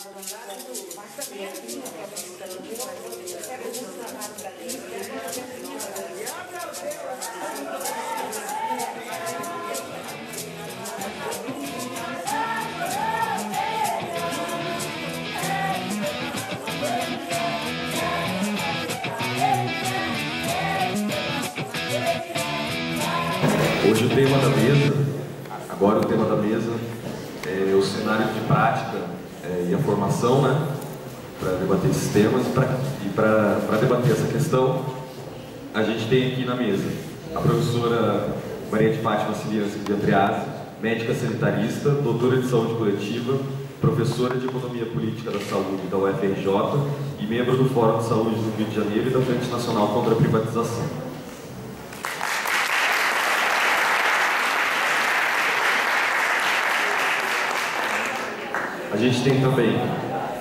Hoje o tema da mesa, agora o tema da mesa é o cenário de prática e a formação, né, para debater esses temas. E para debater essa questão, a gente tem aqui na mesa a professora Maria de Fátima Cilianski de Andreazzi, médica sanitarista, doutora de saúde coletiva, professora de economia política da saúde da UFRJ e membro do Fórum de Saúde do Rio de Janeiro e da Frente Nacional contra a Privatização. A gente tem também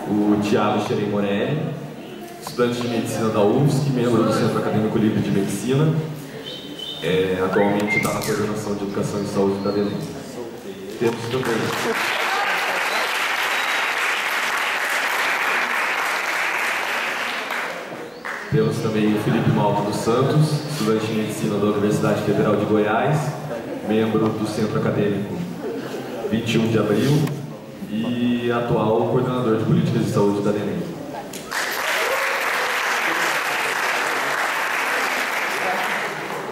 o Thiago Xerém Morelli, estudante de medicina da UFSC, membro do Centro Acadêmico Livre de Medicina, atualmente está na coordenação de Educação e Saúde da DENEM. Temos também o Felipe Malta dos Santos, estudante de medicina da Universidade Federal de Goiás, membro do Centro Acadêmico 21 de Abril e atual coordenador de políticas de saúde da DENEM.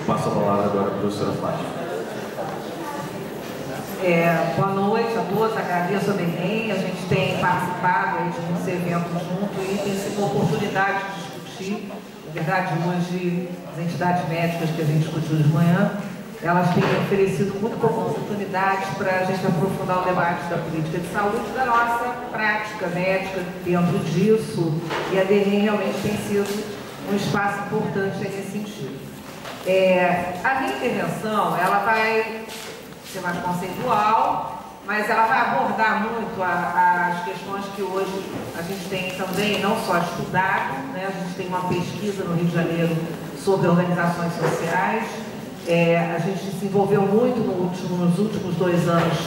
Passo a palavra agora para a professora Fátima. Boa noite a todos, agradeço a DENEM. A gente tem participado aí de muitos eventos junto e tem sido uma oportunidade de discutir. Na verdade, hoje, as entidades médicas que a gente discutiu de manhã, elas têm oferecido muito poucas oportunidades para a gente aprofundar o debate da política de saúde, da nossa prática médica dentro disso, e a DENEM realmente tem sido um espaço importante nesse sentido. A minha intervenção, ela vai ser mais conceitual, mas ela vai abordar muito as questões que hoje a gente tem também, não só estudado, né? A gente tem uma pesquisa no Rio de Janeiro sobre organizações sociais. A gente se envolveu muito nos últimos 2 anos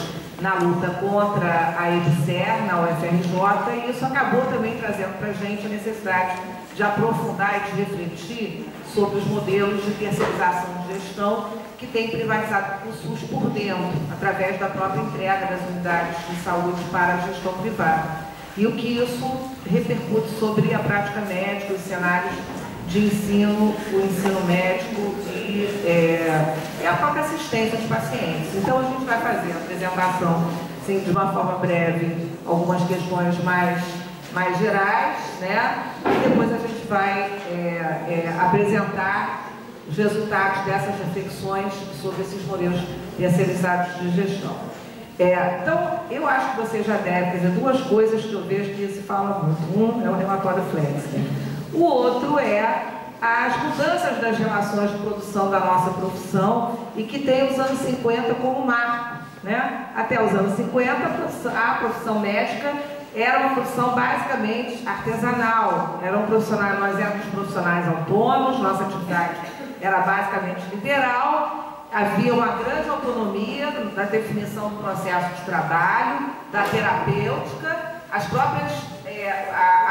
na luta contra a EBSER, na UFRJ, e isso acabou também trazendo para a gente a necessidade de aprofundar e de refletir sobre os modelos de terceirização de gestão que tem privatizado o SUS por dentro, através da própria entrega das unidades de saúde para a gestão privada. E o que isso repercute sobre a prática médica, os cenários de ensino, o ensino médico e a própria assistência dos pacientes. Então, a gente vai fazer a apresentação, assim, de uma forma breve, algumas questões mais gerais, né? E depois a gente vai apresentar os resultados dessas reflexões sobre esses modelos terceirizados de gestão. Então, eu acho que você já deve fazer 2 coisas que eu vejo que se fala muito. Um é o relatório Flexner. O outro é as mudanças das relações de produção da nossa profissão e que tem os anos 50 como marco, né? Até os anos 50, a profissão médica era uma profissão basicamente artesanal. Nós éramos profissionais autônomos, nossa atividade era basicamente liberal, havia uma grande autonomia na definição do processo de trabalho, da terapêutica, a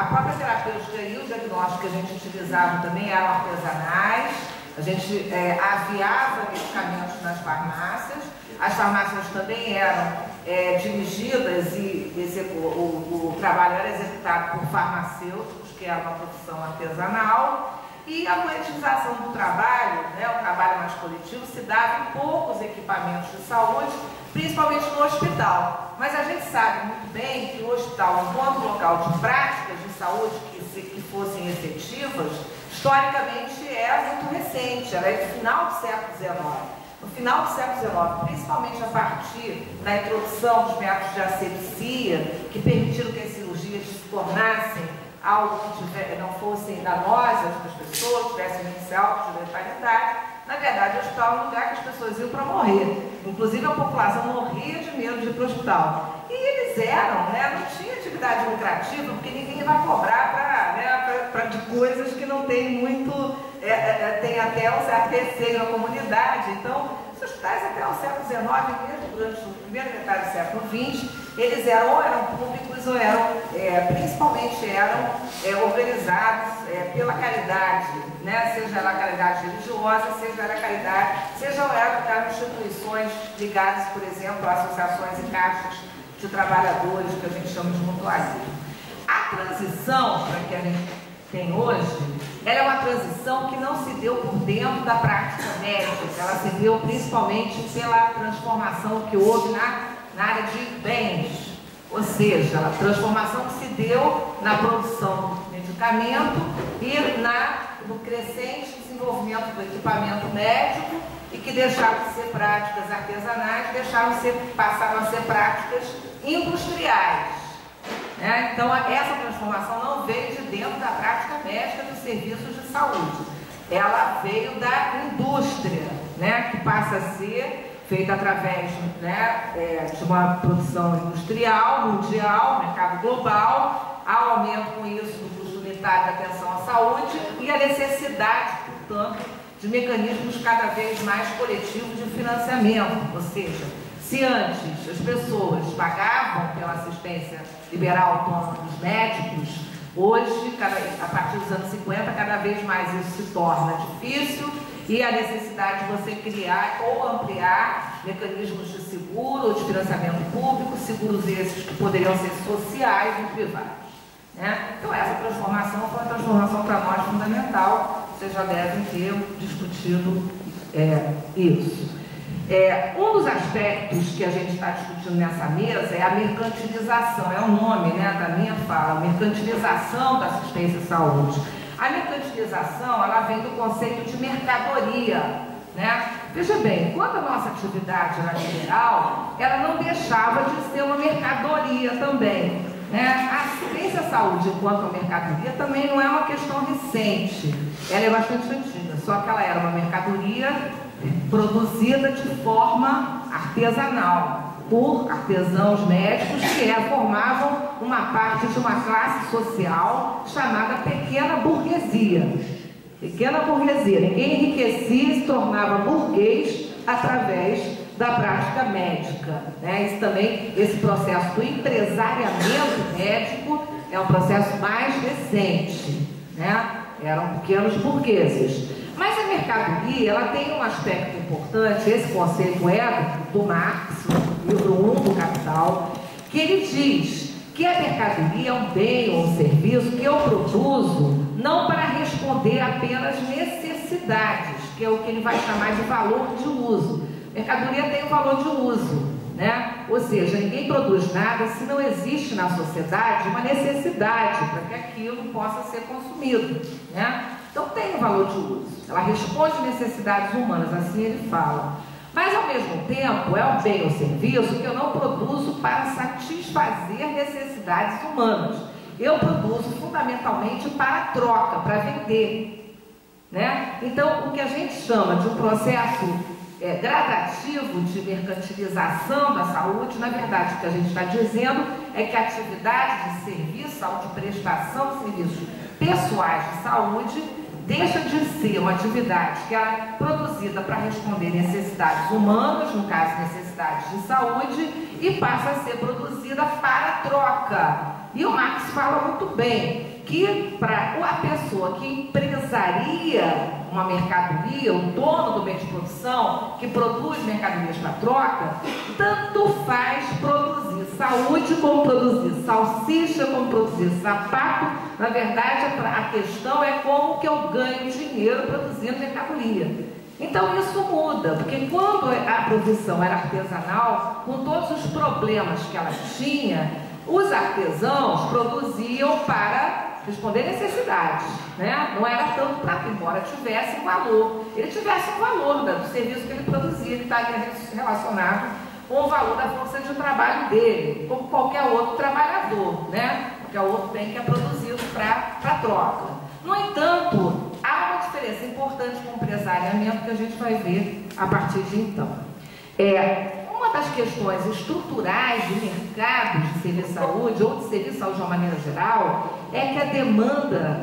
própria terapêutica e o diagnóstico que a gente utilizava também eram artesanais. A gente aviava medicamentos nas farmácias. As farmácias também eram dirigidas e o trabalho era executado por farmacêuticos, que era uma profissão artesanal. E a monetização do trabalho, né, o trabalho mais coletivo, se dava em poucos equipamentos de saúde, principalmente no hospital. Mas a gente sabe muito bem que o hospital, enquanto local de práticas de saúde que fossem efetivas, historicamente é muito recente, ela é do final do século XIX. No final do século XIX, principalmente a partir da introdução dos métodos de asepsia, que permitiram que as cirurgias se tornassem algo que não fossem danosas para as pessoas, tivessem um índice alto de letalidade. Na verdade, o hospital é um lugar que as pessoas iam para morrer. Inclusive, a população morria de medo de ir para o hospital. E eles não tinha atividade lucrativa, porque ninguém vai cobrar de coisas que não tem muito, tem até um certo receio na comunidade. Então, hospitais até o século XIX, mesmo durante a primeira metade do século XX, eles eram públicos ou principalmente eram organizados pela caridade, né? Seja ela caridade religiosa, seja ela caridade, eram instituições ligadas, por exemplo, a associações e caixas de trabalhadores, que a gente chama de mutualismo. A transição para que a gente tem hoje, ela é uma transição que não se deu por dentro da prática médica, ela se deu principalmente pela transformação que houve na área de bens, ou seja, a transformação que se deu na produção do medicamento e no crescente desenvolvimento do equipamento médico e que deixaram de ser práticas artesanais, passaram a ser práticas industriais. Então, essa transformação não veio de dentro da prática médica dos serviços de saúde. Ela veio da indústria, né, que passa a ser feita através de uma produção industrial, mundial, mercado global, ao aumento com isso do custo unitário da atenção à saúde e a necessidade, portanto, de mecanismos cada vez mais coletivos de financiamento, ou seja, se antes as pessoas pagavam pela assistência liberal autônoma dos médicos, hoje, a partir dos anos 50, cada vez mais isso se torna difícil e a necessidade de você criar ou ampliar mecanismos de seguro ou de financiamento público, seguros esses que poderiam ser sociais e privados. Então, essa transformação foi uma transformação para nós fundamental, vocês já devem ter discutido isso. Um dos aspectos que a gente está discutindo nessa mesa é a mercantilização, é o nome da minha fala, mercantilização da assistência à saúde. A mercantilização, ela vem do conceito de mercadoria, Veja bem, quando a nossa atividade era liberal, ela não deixava de ser uma mercadoria também, A assistência à saúde enquanto mercadoria também não é uma questão recente, ela é bastante antiga, só que ela era uma mercadoria produzida de forma artesanal, por artesãos médicos que formavam uma parte de uma classe social chamada pequena burguesia. Pequena burguesia. Ninguém enriquecia e se tornava burguês através da prática médica. Isso também, esse processo do empresariamento médico é um processo mais recente. Eram pequenos burgueses. Mas a mercadoria, ela tem um aspecto importante, esse conceito do Marx, no livro 1 do Capital, que ele diz que a mercadoria é um bem ou um serviço que eu produzo não para responder apenas necessidades, que é o que ele vai chamar de valor de uso. Mercadoria tem um valor de uso, Ou seja, ninguém produz nada se não existe na sociedade uma necessidade para que aquilo possa ser consumido, Então tem um valor de uso, ela responde necessidades humanas, assim ele fala. Mas ao mesmo tempo é um bem ou serviço que eu não produzo para satisfazer necessidades humanas. Eu produzo fundamentalmente para troca, para vender. Então o que a gente chama de um processo gradativo de mercantilização da saúde, na verdade o que a gente está dizendo é que a atividade de serviço, de prestação de serviços pessoais de saúde, deixa de ser uma atividade que é produzida para responder necessidades humanas, no caso necessidades de saúde, e passa a ser produzida para troca. E o Marx fala muito bem que para a pessoa que empresaria uma mercadoria, o dono do bem de produção, que produz mercadorias para troca, tanto faz produzir saúde como produzir salsicha, como produzir sapato. Na verdade, a questão é como que eu ganho dinheiro produzindo mercadoria. Então isso muda, porque quando a produção era artesanal, com todos os problemas que ela tinha, os artesãos produziam para responder necessidades, Não era tanto para, embora tivesse um valor. Ele tivesse um valor do serviço que ele produzia, ele estaria relacionado com o valor da força de trabalho dele, como qualquer outro trabalhador, Qualquer outro bem que é produzido para troca. No entanto, há uma diferença importante com o empresariamento que a gente vai ver a partir de então. Uma das questões estruturais de mercados de serviço de saúde ou de serviço de saúde de uma maneira geral é que a demanda,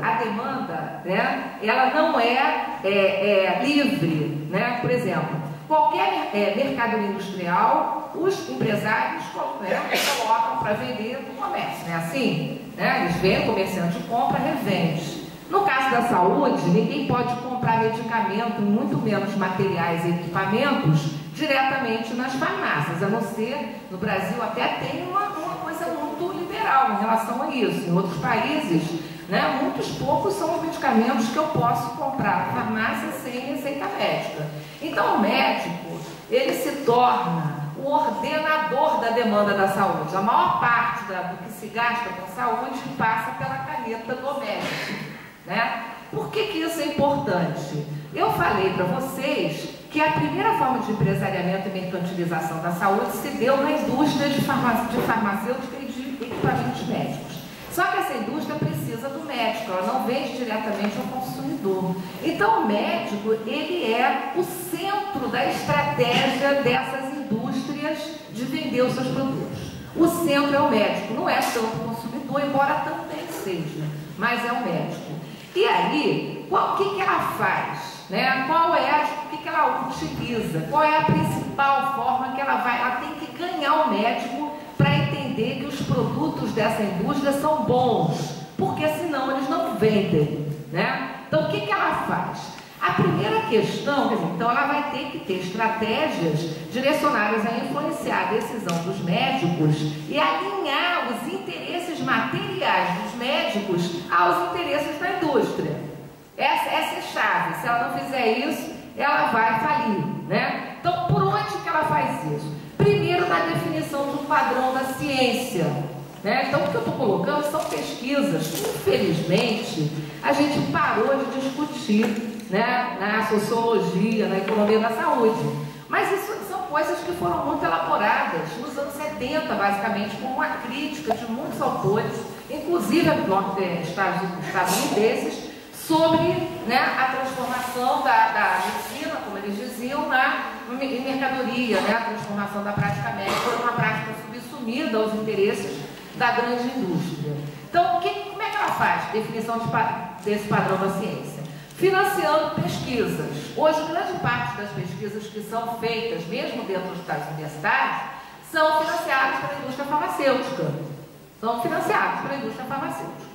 ela não é livre, Por exemplo, Qualquer mercadoria industrial, os empresários colocam para vender no comércio, não é assim? Né? Eles vendem, o comerciante compra, revende. No caso da saúde, ninguém pode comprar medicamento, muito menos materiais e equipamentos, diretamente nas farmácias, a não ser, no Brasil até tem uma coisa muito liberal em relação a isso. Em outros países, né, muitos poucos são os medicamentos que eu posso comprar na farmácia sem receita médica. Então o médico, ele se torna o ordenador da demanda da saúde. A maior parte do que se gasta com saúde passa pela caneta do médico, né? Por que isso é importante? Eu falei para vocês que a primeira forma de empresariamento e mercantilização da saúde se deu na indústria de farmacêutica e de equipamentos médicos. Só que essa indústria precisa do médico, ela não vende diretamente ao consumidor. Então o médico, ele é o centro da estratégia dessas indústrias de vender os seus produtos. O centro é o médico, não é tanto o consumidor, embora também seja, mas é o médico. E aí, o que ela faz? Né? O que ela utiliza? Qual é a principal forma que ela tem que ganhar o médico para entender que os produtos dessa indústria são bons, porque senão eles não vendem, né? Então o que ela faz? A primeira questão, então ela vai ter que ter estratégias direcionadas a influenciar a decisão dos médicos e alinhar os interesses materiais dos médicos aos interesses da indústria. Essa é a chave. Se ela não fizer isso, ela vai falir, né? Então, por onde que ela faz isso? Primeiro, na definição do padrão da ciência, né? Então, o que eu estou colocando são pesquisas que, infelizmente, a gente parou de discutir, né? Na sociologia, na economia da saúde. Mas isso são coisas que foram muito elaboradas nos anos 70, basicamente, com uma crítica de muitos autores, inclusive estadunidenses, sobre, né, a transformação da medicina, como eles diziam, em mercadoria, né, a transformação da prática médica em uma prática subsumida aos interesses da grande indústria. Então, como é que ela faz? Definição desse padrão da ciência. Financiando pesquisas. Hoje, grande parte das pesquisas que são feitas, mesmo dentro das universidades, são financiadas pela indústria farmacêutica.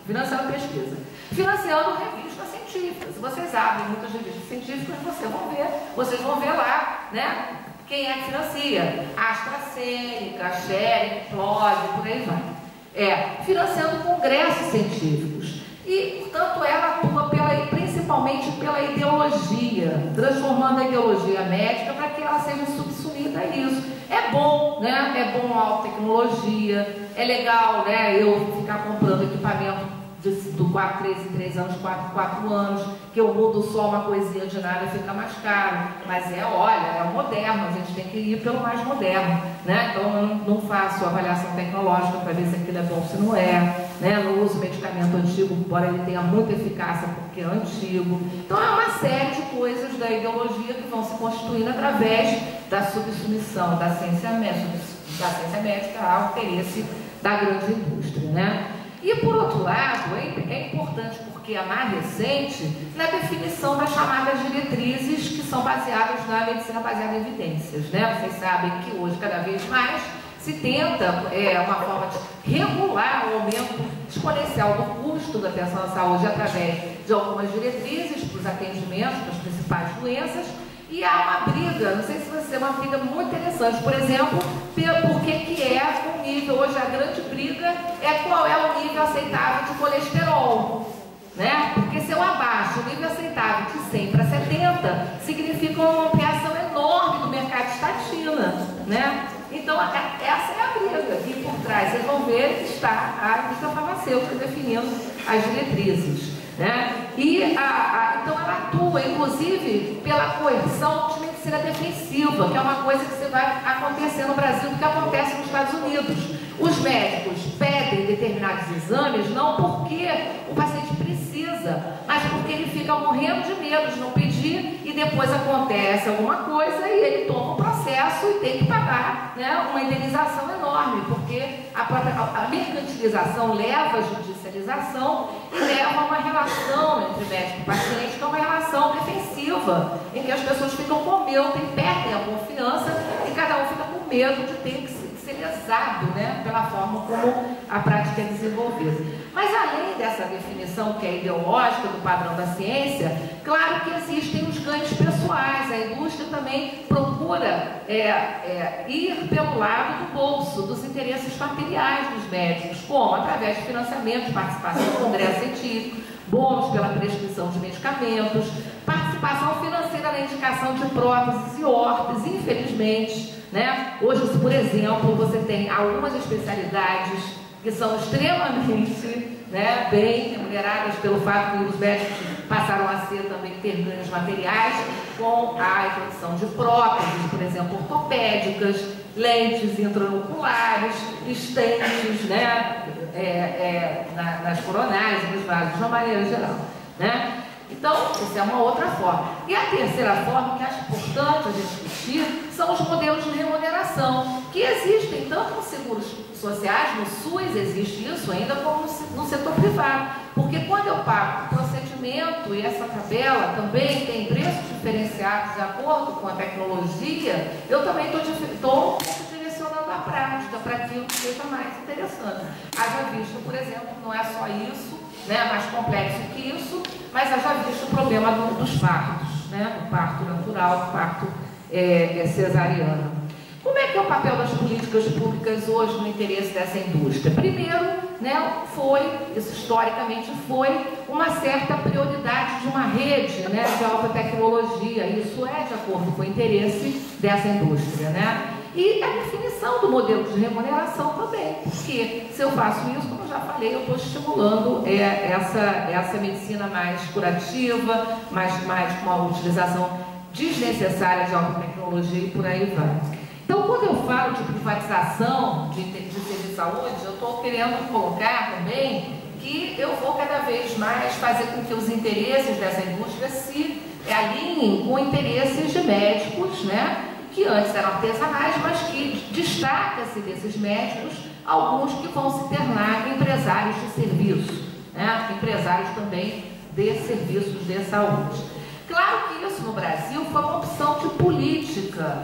Financiando pesquisa. Financiando revistas científicas. Vocês abrem muitas revistas científicas e vocês vão ver lá, né, quem é que financia. AstraZeneca, Schering, Plod, por aí vai. Financiando congressos científicos. E, portanto, ela atua principalmente pela ideologia, transformando a ideologia médica para que ela seja subsumida a isso. É bom, né? É bom a alta tecnologia, é legal, né, eu ficar comprando equipamento do 3 em 3 anos, 4 em 4 anos, que eu mudo só uma coisinha de nada, fica mais caro. Mas olha, é o moderno, a gente tem que ir pelo mais moderno, né? Então eu não faço avaliação tecnológica para ver se aquilo é bom ou se não é, né? Não uso medicamento antigo, embora ele tenha muita eficácia porque é antigo. Então é uma série de coisas da ideologia que vão se constituindo através da subsumissão da ciência médica ao interesse da grande indústria, né? E, por outro lado, é importante porque é mais recente na definição das chamadas diretrizes que são baseadas na medicina baseada em evidências, né? Vocês sabem que hoje, cada vez mais, se tenta uma forma de regular o aumento exponencial do custo da atenção à saúde através de algumas diretrizes para os atendimentos das principais doenças. E há uma briga, não sei se vai ser uma briga muito interessante, por exemplo, por que é o nível, hoje a grande briga é qual é o nível aceitável de colesterol, né? Porque se eu abaixo o nível aceitável de 100 para 70, significa uma ampliação enorme do mercado de estatina, né? Então, essa é a briga, e por trás, vocês vão ver, está a indústria farmacêutica definindo as diretrizes, né? Então ela atua, inclusive, pela coerção de medicina defensiva, que é uma coisa que vai acontecer no Brasil, que acontece nos Estados Unidos. Os médicos pedem determinados exames não porque o paciente precisa, mas porque ele fica morrendo de medo de não pedir e depois acontece alguma coisa e ele toma um processo e tem que pagar, né, uma indenização enorme, porque a mercantilização leva à judicialização e leva a uma relação entre médico e paciente, que é uma relação defensiva, em que as pessoas ficam com medo, perdem a confiança e cada um fica com medo de ter que ser lesado, né, pela forma como a prática é desenvolvida. Mas além dessa definição que é ideológica do padrão da ciência, claro que existem os ganhos pessoais. A indústria também procura ir pelo lado do bolso, dos interesses materiais dos médicos, como através de financiamento, participação em congresso científico, bônus pela prescrição de medicamentos, participação financeira na indicação de próteses e órteses, infelizmente, né? Hoje, por exemplo, você tem algumas especialidades que são extremamente, né, bem remuneradas pelo fato que os médicos passaram a ser também ter ganhos materiais com a introdução de próteses, por exemplo, ortopédicas, lentes intraoculares, estentes, né, nas coronárias, nos vasos, de uma maneira geral, né? Então, essa é uma outra forma. E a terceira forma, que acho importante a gente discutir, são os modelos de remuneração, que existem tanto nos seguros sociais, no SUS existe isso ainda, como no setor privado. Porque quando eu pago o procedimento e essa tabela também tem preços diferenciados de acordo com a tecnologia, eu também estou direcionando a prática para aquilo que seja mais interessante. Haja visto, por exemplo, não é só isso, né, mais complexo que isso, mas haja visto o problema dos partos, né, do parto natural, do parto cesariano. Como é que é o papel das políticas públicas hoje no interesse dessa indústria? Primeiro, né, isso historicamente foi uma certa prioridade de uma rede, né, de alta tecnologia. Isso é de acordo com o interesse dessa indústria, né? E a definição do modelo de remuneração também, porque se eu faço isso, como eu já falei, eu estou estimulando essa medicina mais curativa, mais com uma utilização desnecessária de alta tecnologia e por aí vai. Então, quando eu falo de privatização de serviço de saúde, eu estou querendo colocar também que eu vou cada vez mais fazer com que os interesses dessa indústria se alinhem com interesses de médicos, né, que antes eram artesanais, mas que destaca-se desses médicos alguns que vão se tornar empresários de serviço, né, empresários também de serviços de saúde. Claro que isso no Brasil foi uma opção de política,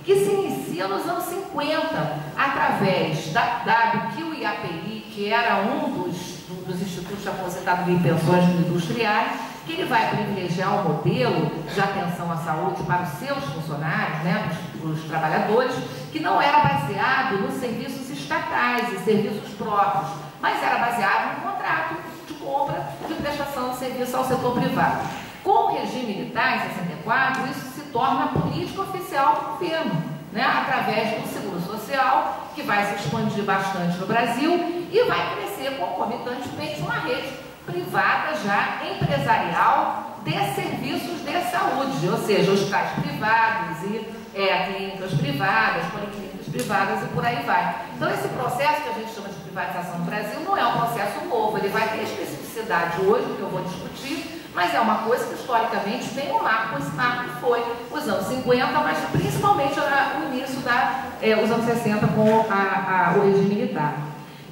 que se inicia nos anos 50, através da ABQ e API, que era um dos institutos de aposentadoria e pensões industriais, que ele vai privilegiar um modelo de atenção à saúde para os seus funcionários, né, os trabalhadores, que não era baseado nos serviços estatais e serviços próprios, mas era baseado no contrato de compra de prestação de serviço ao setor privado. Com o regime militar, em 64, isso se torna política oficial do governo, né, através do seguro social, que vai se expandir bastante no Brasil e vai crescer concomitantemente uma rede privada já empresarial de serviços de saúde, ou seja, hospitais privados e clínicas privadas, policlínicas privadas e por aí vai. Então, esse processo que a gente chama de privatização no Brasil não é um processo novo, ele vai ter especificidade hoje, que eu vou discutir, mas é uma coisa que historicamente tem um marco. Esse marco foi os anos 50, mas principalmente o início os anos 60 com o regime militar,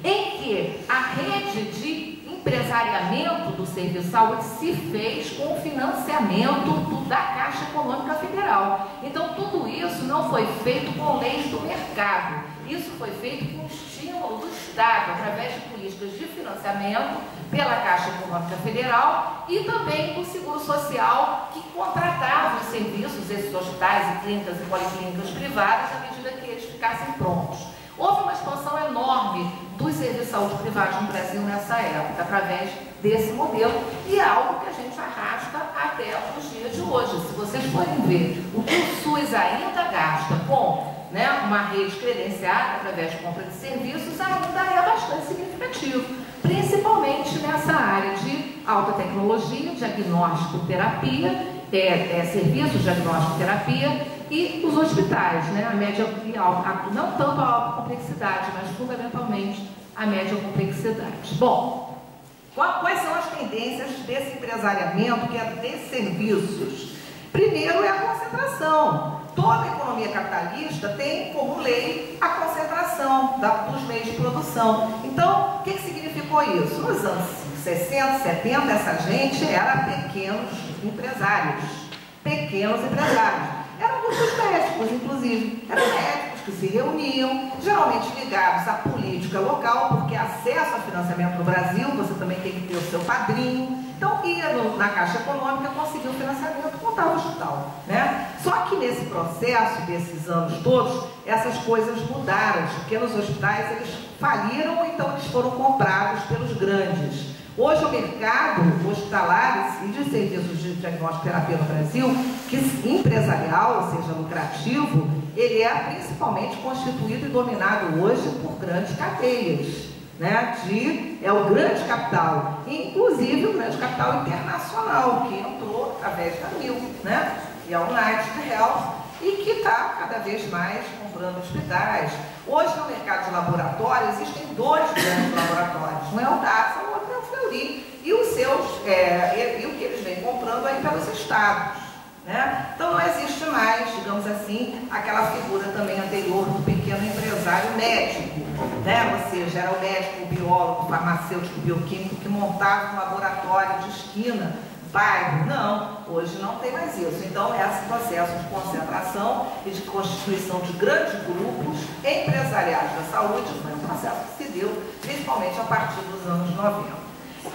em que a rede de empresariamento do serviço de saúde se fez com o financiamento da Caixa Econômica Federal. Então, tudo isso não foi feito com leis do mercado, isso foi feito com estímulo do Estado, através de políticas de financiamento pela Caixa Econômica Federal e também do Seguro Social, que contratava os serviços, esses hospitais e clínicas e policlínicas privadas, à medida que eles ficassem prontos. Houve uma expansão enorme dos serviços de saúde privados no Brasil nessa época, através desse modelo, e é algo que a gente arrasta até os dias de hoje. Se vocês forem ver o que o SUS ainda gasta com, né, uma rede credenciada através de compra de serviços, ainda é bastante significativo, principalmente nessa área de alta tecnologia, diagnóstico, terapia, serviços de diagnóstico e terapia, e os hospitais, né, a média e alta, não tanto a alta complexidade, mas fundamentalmente a média complexidade. Bom, Quais são as tendências desse empresariamento, que é de serviços? Primeiro é a concentração. Toda economia capitalista tem como lei a concentração dos meios de produção. Então, o que significou isso? Nos anos 60, 70, essa gente era pequenos empresários. Eram muitos médicos, inclusive. Eram médicos que se reuniam, geralmente ligados à política local, porque acesso a financiamento no Brasil, você também tem que ter o seu padrinho. Então, ia na Caixa Econômica, conseguia o financiamento, montava o hospital, né? Só que nesse processo, desses anos todos, essas coisas mudaram. Os pequenos hospitais, eles faliram, então eles foram comprados pelos grandes. Hoje o mercado hospitalar e de serviços de diagnóstico e terapia no Brasil, que empresarial, ou seja, lucrativo, ele é principalmente constituído e dominado hoje por grandes cadeias, né? É o grande capital, inclusive o grande capital internacional, que entrou através da Mil, né? E a United Health, e que está cada vez mais comprando hospitais. Hoje no mercado de laboratório existem dois grandes laboratórios, um é o DASA, o outro é o Fleury, e os seus, e o que eles vêm comprando aí pelos estados, né? Então não existe mais, digamos assim, aquela figura também anterior do pequeno empresário médico, né? Ou seja, era o médico, o biólogo, o farmacêutico, o bioquímico que montava um laboratório de esquina, bairro. Não, hoje não tem mais isso. Então, esse processo de concentração e de constituição de grandes grupos empresariais da saúde foi um processo que se deu principalmente a partir dos anos 90.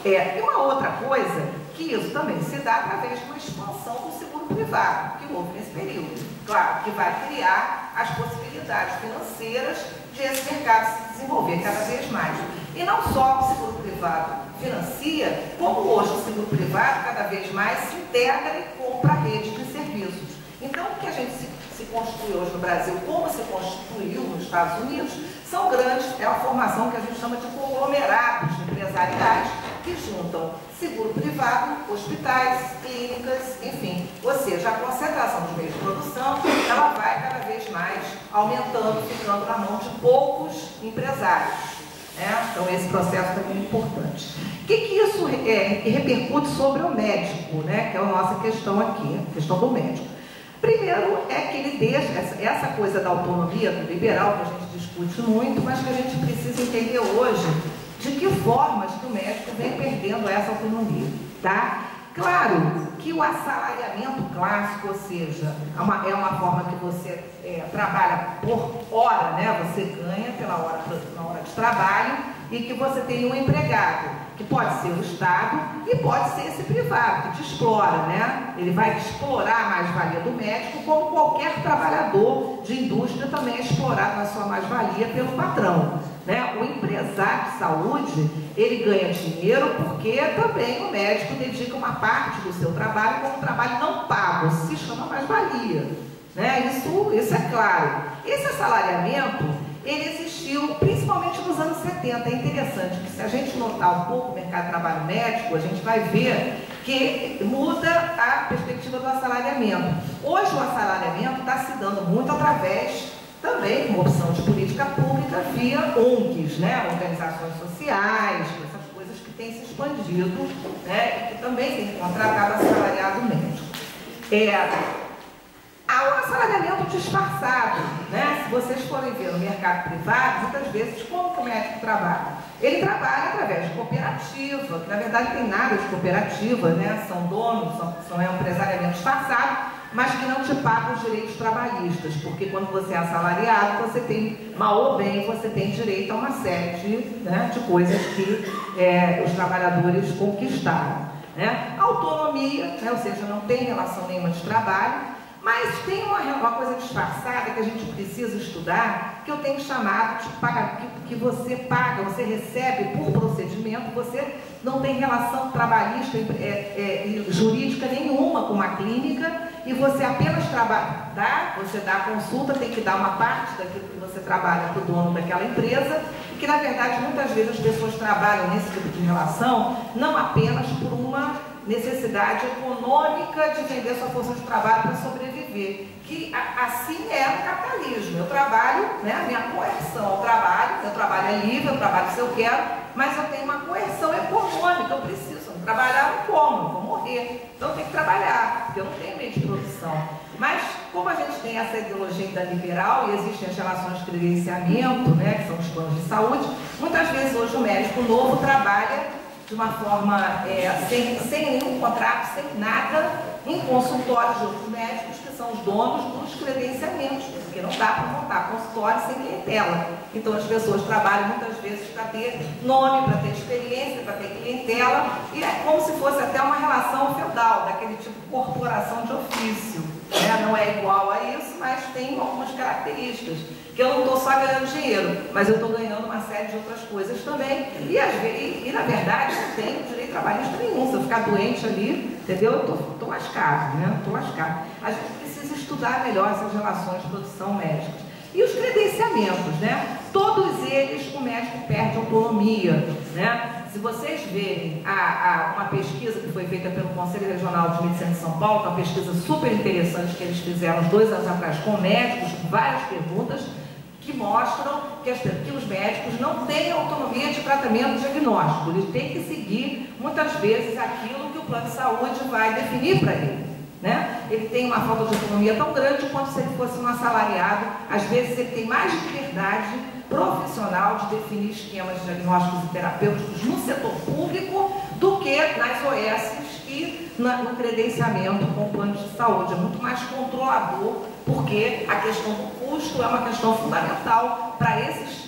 E uma outra coisa, que isso também se dá através de uma expansão do seguro privado, que houve nesse período. Claro, que vai criar as possibilidades financeiras de esse mercado se desenvolver cada vez mais. E não só o seguro privado financia, como hoje o seguro privado cada vez mais se integra e compra a rede de serviços. Então, o que a gente se constitui hoje no Brasil, como se constituiu nos Estados Unidos, são grandes, é uma formação que a gente chama de conglomerados empresariais, que juntam seguro privado, hospitais, clínicas, enfim. Ou seja, a concentração dos meios de produção, ela vai cada vez mais aumentando, ficando na mão de poucos empresários. Então, esse processo também é importante. O que isso repercute sobre o médico, né? Que é a nossa questão aqui, a questão do médico. Primeiro é que ele deixa essa coisa da autonomia do liberal, que a gente discute muito, mas que a gente precisa entender hoje de que formas que o médico vem perdendo essa autonomia, tá? Claro que o assalariamento clássico, ou seja, é uma forma que você trabalha por hora, né? Você ganha pela hora, na hora de trabalho, e que você tem um empregado, que pode ser o Estado e pode ser esse privado, que te explora, né? Ele vai explorar a mais-valia do médico, como qualquer trabalhador de indústria também é explorado na sua mais-valia pelo patrão, né? O empresário de saúde, ele ganha dinheiro porque também o médico dedica uma parte do seu trabalho como trabalho não pago, se chama mais-valia, né? Isso é claro. Esse assalariamento, ele existiu principalmente nos anos 70. É interessante que, se a gente notar um pouco o mercado de trabalho médico, a gente vai ver que muda a perspectiva do assalariamento. Hoje o assalariamento está se dando muito através também, como opção de política pública, via ONGs, né? Organizações sociais, essas coisas que têm se expandido, né? E que também têm contratado assalariado médico. Há um assalariamento disfarçado, né? Se vocês forem ver no mercado privado, muitas vezes, como que o médico trabalha? Ele trabalha através de cooperativa, que na verdade não tem nada de cooperativa, né? São donos, são empresariamento disfarçado, mas que não te pagam os direitos trabalhistas, porque quando você é assalariado, você tem, mal ou bem, você tem direito a uma série de coisas que os trabalhadores conquistaram, né? Autonomia, né? Ou seja, não tem relação nenhuma de trabalho. Mas tem uma coisa disfarçada que a gente precisa estudar, que eu tenho chamado de pagar, que você paga, você recebe por procedimento, você não tem relação trabalhista e jurídica nenhuma com uma clínica, e você apenas você dá a consulta, tem que dar uma parte daquilo que você trabalha para o dono daquela empresa, e que na verdade muitas vezes as pessoas trabalham nesse tipo de relação não apenas por uma necessidade econômica de vender sua força de trabalho para sobreviver. Que assim é no capitalismo. Eu trabalho, né, a minha coerção ao trabalho, meu trabalho é livre, eu trabalho se eu quero, mas eu tenho uma coerção econômica, eu preciso trabalhar, não como, eu vou morrer. Então eu tenho que trabalhar, porque eu não tenho meio de produção. Mas, como a gente tem essa ideologia ainda liberal e existem as relações de credenciamento, né, que são os planos de saúde, muitas vezes hoje o médico novo trabalha de uma forma sem nenhum contrato, sem nada, em consultórios de outros médicos que são os donos dos credenciamentos, porque não dá para montar consultório sem clientela. Então as pessoas trabalham muitas vezes para ter nome, para ter experiência, para ter clientela, e é como se fosse até uma relação feudal, daquele tipo de corporação de ofício. Não é igual a isso, mas tem algumas características, que eu não estou só ganhando dinheiro, mas eu estou ganhando uma série de outras coisas também, e na verdade não tenho direito trabalhista nenhum. Se eu ficar doente ali, entendeu? Eu estou lascado, né? Estou lascado. A gente precisa estudar melhor essas relações de produção médicas. E os credenciamentos, né? Todos eles o médico perde autonomia, né? Se vocês verem uma pesquisa que foi feita pelo Conselho Regional de Medicina de São Paulo, uma pesquisa super interessante que eles fizeram uns 2 anos atrás com médicos, com várias perguntas, que mostram que os médicos não têm autonomia de tratamento diagnóstico. Eles têm que seguir, muitas vezes, aquilo que o plano de saúde vai definir para ele. Né? Ele tem uma falta de autonomia tão grande quanto se ele fosse um assalariado. Às vezes ele tem mais liberdade profissional de definir esquemas diagnósticos e terapêuticos no setor público do que nas OS e no credenciamento com planos de saúde. É muito mais controlador, porque a questão do custo é uma questão fundamental para esses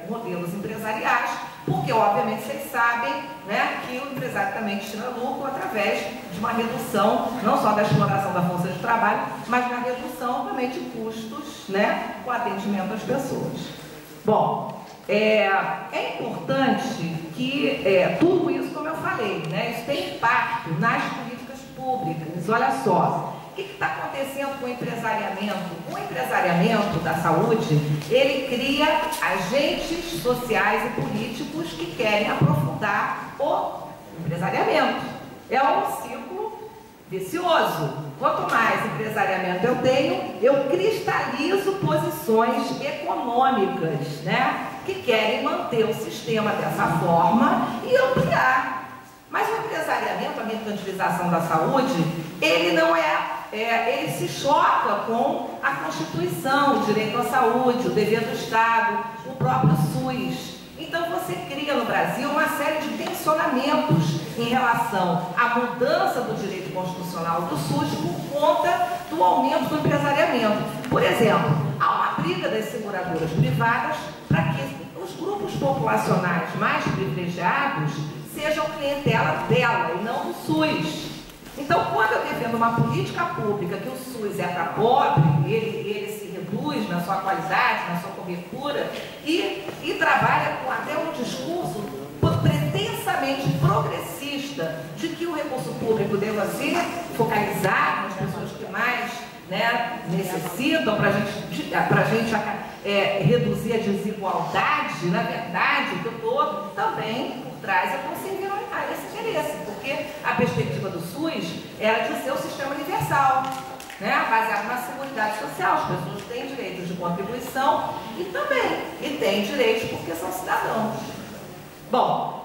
modelos empresariais, porque obviamente vocês sabem, né, que o empresário também tira lucro através de uma redução não só da exploração da força de trabalho, mas na redução também de custos, né, com atendimento às pessoas. Bom, é importante que tudo isso, como eu falei, né, isso tem impacto nas políticas públicas. Olha só, o que está acontecendo com o empresariamento? O empresariamento da saúde, ele cria agentes sociais e políticos que querem aprofundar o empresariamento. É um ciclo vicioso. Quanto mais empresariamento eu tenho, eu cristalizo posições econômicas, né, que querem manter o sistema dessa forma e ampliar. Mas o empresariamento, a mercantilização da saúde, ele não ele se choca com a Constituição, o direito à saúde, o dever do Estado, o próprio SUS. Então você cria no Brasil uma série de tensionamentos em relação à mudança do direito constitucional do SUS por conta do aumento do empresariamento. Por exemplo, há uma briga das seguradoras privadas para que os grupos populacionais mais privilegiados sejam clientela dela e não do SUS. Então, quando eu defendo uma política pública que o SUS é para pobre, ele se reduz na sua qualidade, na sua cobertura, e trabalha com até um discurso pretensamente progressista de que o recurso público deva ser focalizado nas pessoas que mais, né, necessitam para a gente reduzir a desigualdade. Na verdade, o que eu estou também por trás é conseguir aumentar esse interesse, porque a perspectiva do SUS era de ser o sistema universal, né, baseado na seguridade social. As pessoas têm direitos de contribuição e têm direitos porque são cidadãos. Bom,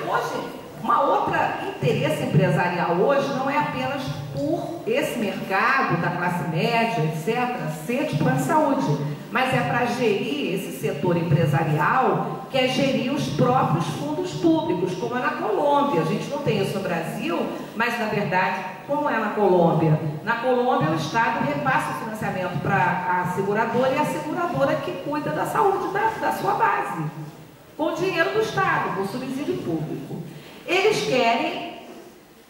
hoje, uma outra interesse empresarial hoje não é apenas por esse mercado da classe média, etc., ser de plano de saúde, mas é para gerir esse setor empresarial, que é gerir os próprios fundos públicos, como é na Colômbia. A gente não tem isso no Brasil, mas na verdade, como é na Colômbia? Na Colômbia, o Estado repassa o financiamento para a seguradora, e a seguradora que cuida da saúde da sua base, com o dinheiro do Estado, com o subsídio público. Eles querem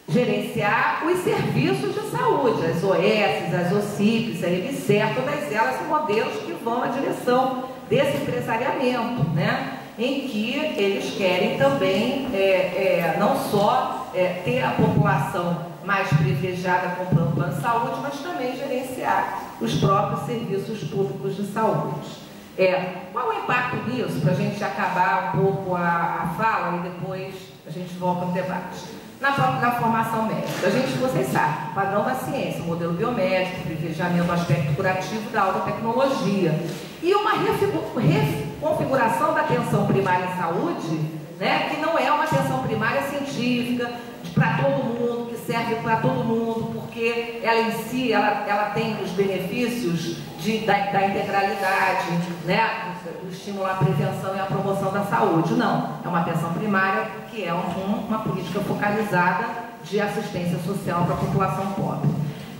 gerenciar os serviços de saúde, as OS, as OCIPs, a EBSER, todas elas são modelos que vão na direção desse empresariamento, né? Em que eles querem também não só ter a população mais privilegiada comprando plano de saúde, mas também gerenciar os próprios serviços públicos de saúde. Qual é o impacto disso, para a gente acabar um pouco a fala e depois A gente volta no debate. Na formação médica, vocês sabem, o padrão da ciência, o modelo biomédico, privilegiamento do aspecto curativo da alta tecnologia. E uma reconfiguração da atenção primária em saúde, né, que não é uma atenção primária científica, para todo mundo, que serve para todo mundo, porque ela em si, ela tem os benefícios da integralidade, né, o estímulo à prevenção e à promoção da saúde. Não, é uma atenção primária que é uma política focalizada de assistência social para a população pobre.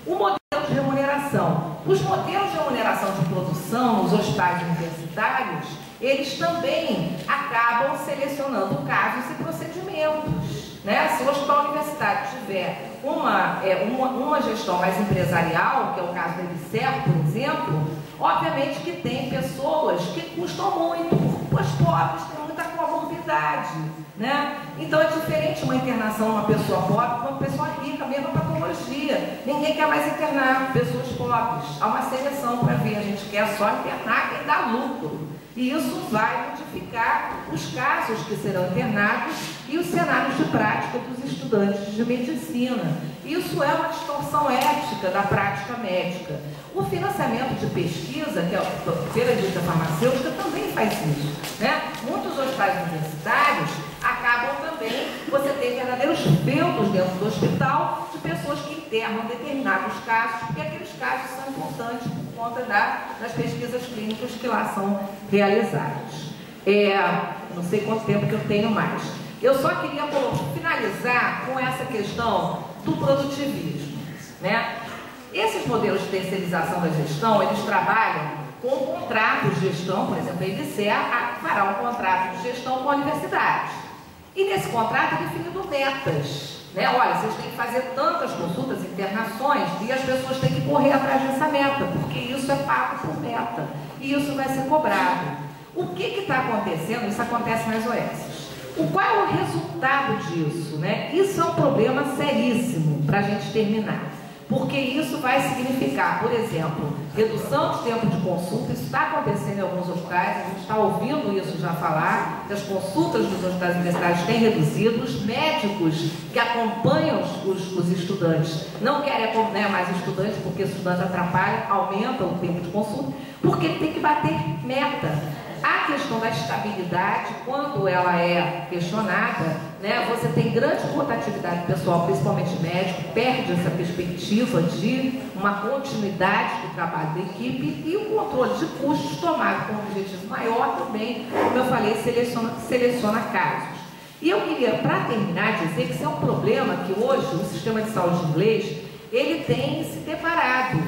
O modelo de remuneração. Os modelos de remuneração de produção nos hospitais universitários, eles também acabam selecionando casos e procedimentos. Né? Se o hospital universitário tiver uma gestão mais empresarial, que é o caso do EBSER, por exemplo, obviamente que tem pessoas que custam muito, porque os pobres têm muita comorbidade. Né? Então é diferente uma internação de uma pessoa pobre com uma pessoa rica, mesma patologia. Ninguém quer mais internar pessoas pobres. Há uma seleção para ver, a gente quer só internar quem dá lucro. E isso vai modificar os casos que serão internados e os cenários de prática dos estudantes de medicina. Isso é uma distorção ética da prática médica. O financiamento de pesquisa, que é pela indústria farmacêutica, também faz isso. Né? Muitos hospitais universitários acabam também, você tem verdadeiros feudos dentro do hospital de pessoas que internam determinados casos, porque aqueles casos são importantes por conta das pesquisas clínicas que lá são realizadas. Não sei quanto tempo que eu tenho mais. Eu só queria finalizar com essa questão do produtivismo. Né? Esses modelos de terceirização da gestão, eles trabalham com contratos de gestão, por exemplo, a EBSER fará um contrato de gestão com a universidade. E nesse contrato é definido metas. Né? Olha, vocês têm que fazer tantas consultas, internações, e as pessoas têm que correr atrás dessa meta, porque isso é pago por meta. E isso vai ser cobrado. O que está acontecendo? Isso acontece nas OS. Qual é o resultado disso? Né? Isso é um problema seríssimo para a gente terminar. Porque isso vai significar, por exemplo, redução de tempo de consulta. Isso está acontecendo em alguns hospitais, a gente está ouvindo isso já falar, que as consultas dos hospitais universitários têm reduzido, os médicos que acompanham os estudantes não querem acompanhar mais estudantes, porque estudantes atrapalham, aumentam o tempo de consulta, porque ele tem que bater meta. A questão da estabilidade, quando ela é questionada, né, você tem grande rotatividade pessoal, principalmente médico, perde essa perspectiva de uma continuidade do trabalho da equipe e o controle de custos tomado como objetivo maior também, como eu falei, seleciona casos. E eu queria, para terminar, dizer que isso é um problema que hoje o sistema de saúde inglês, ele tem se deparado.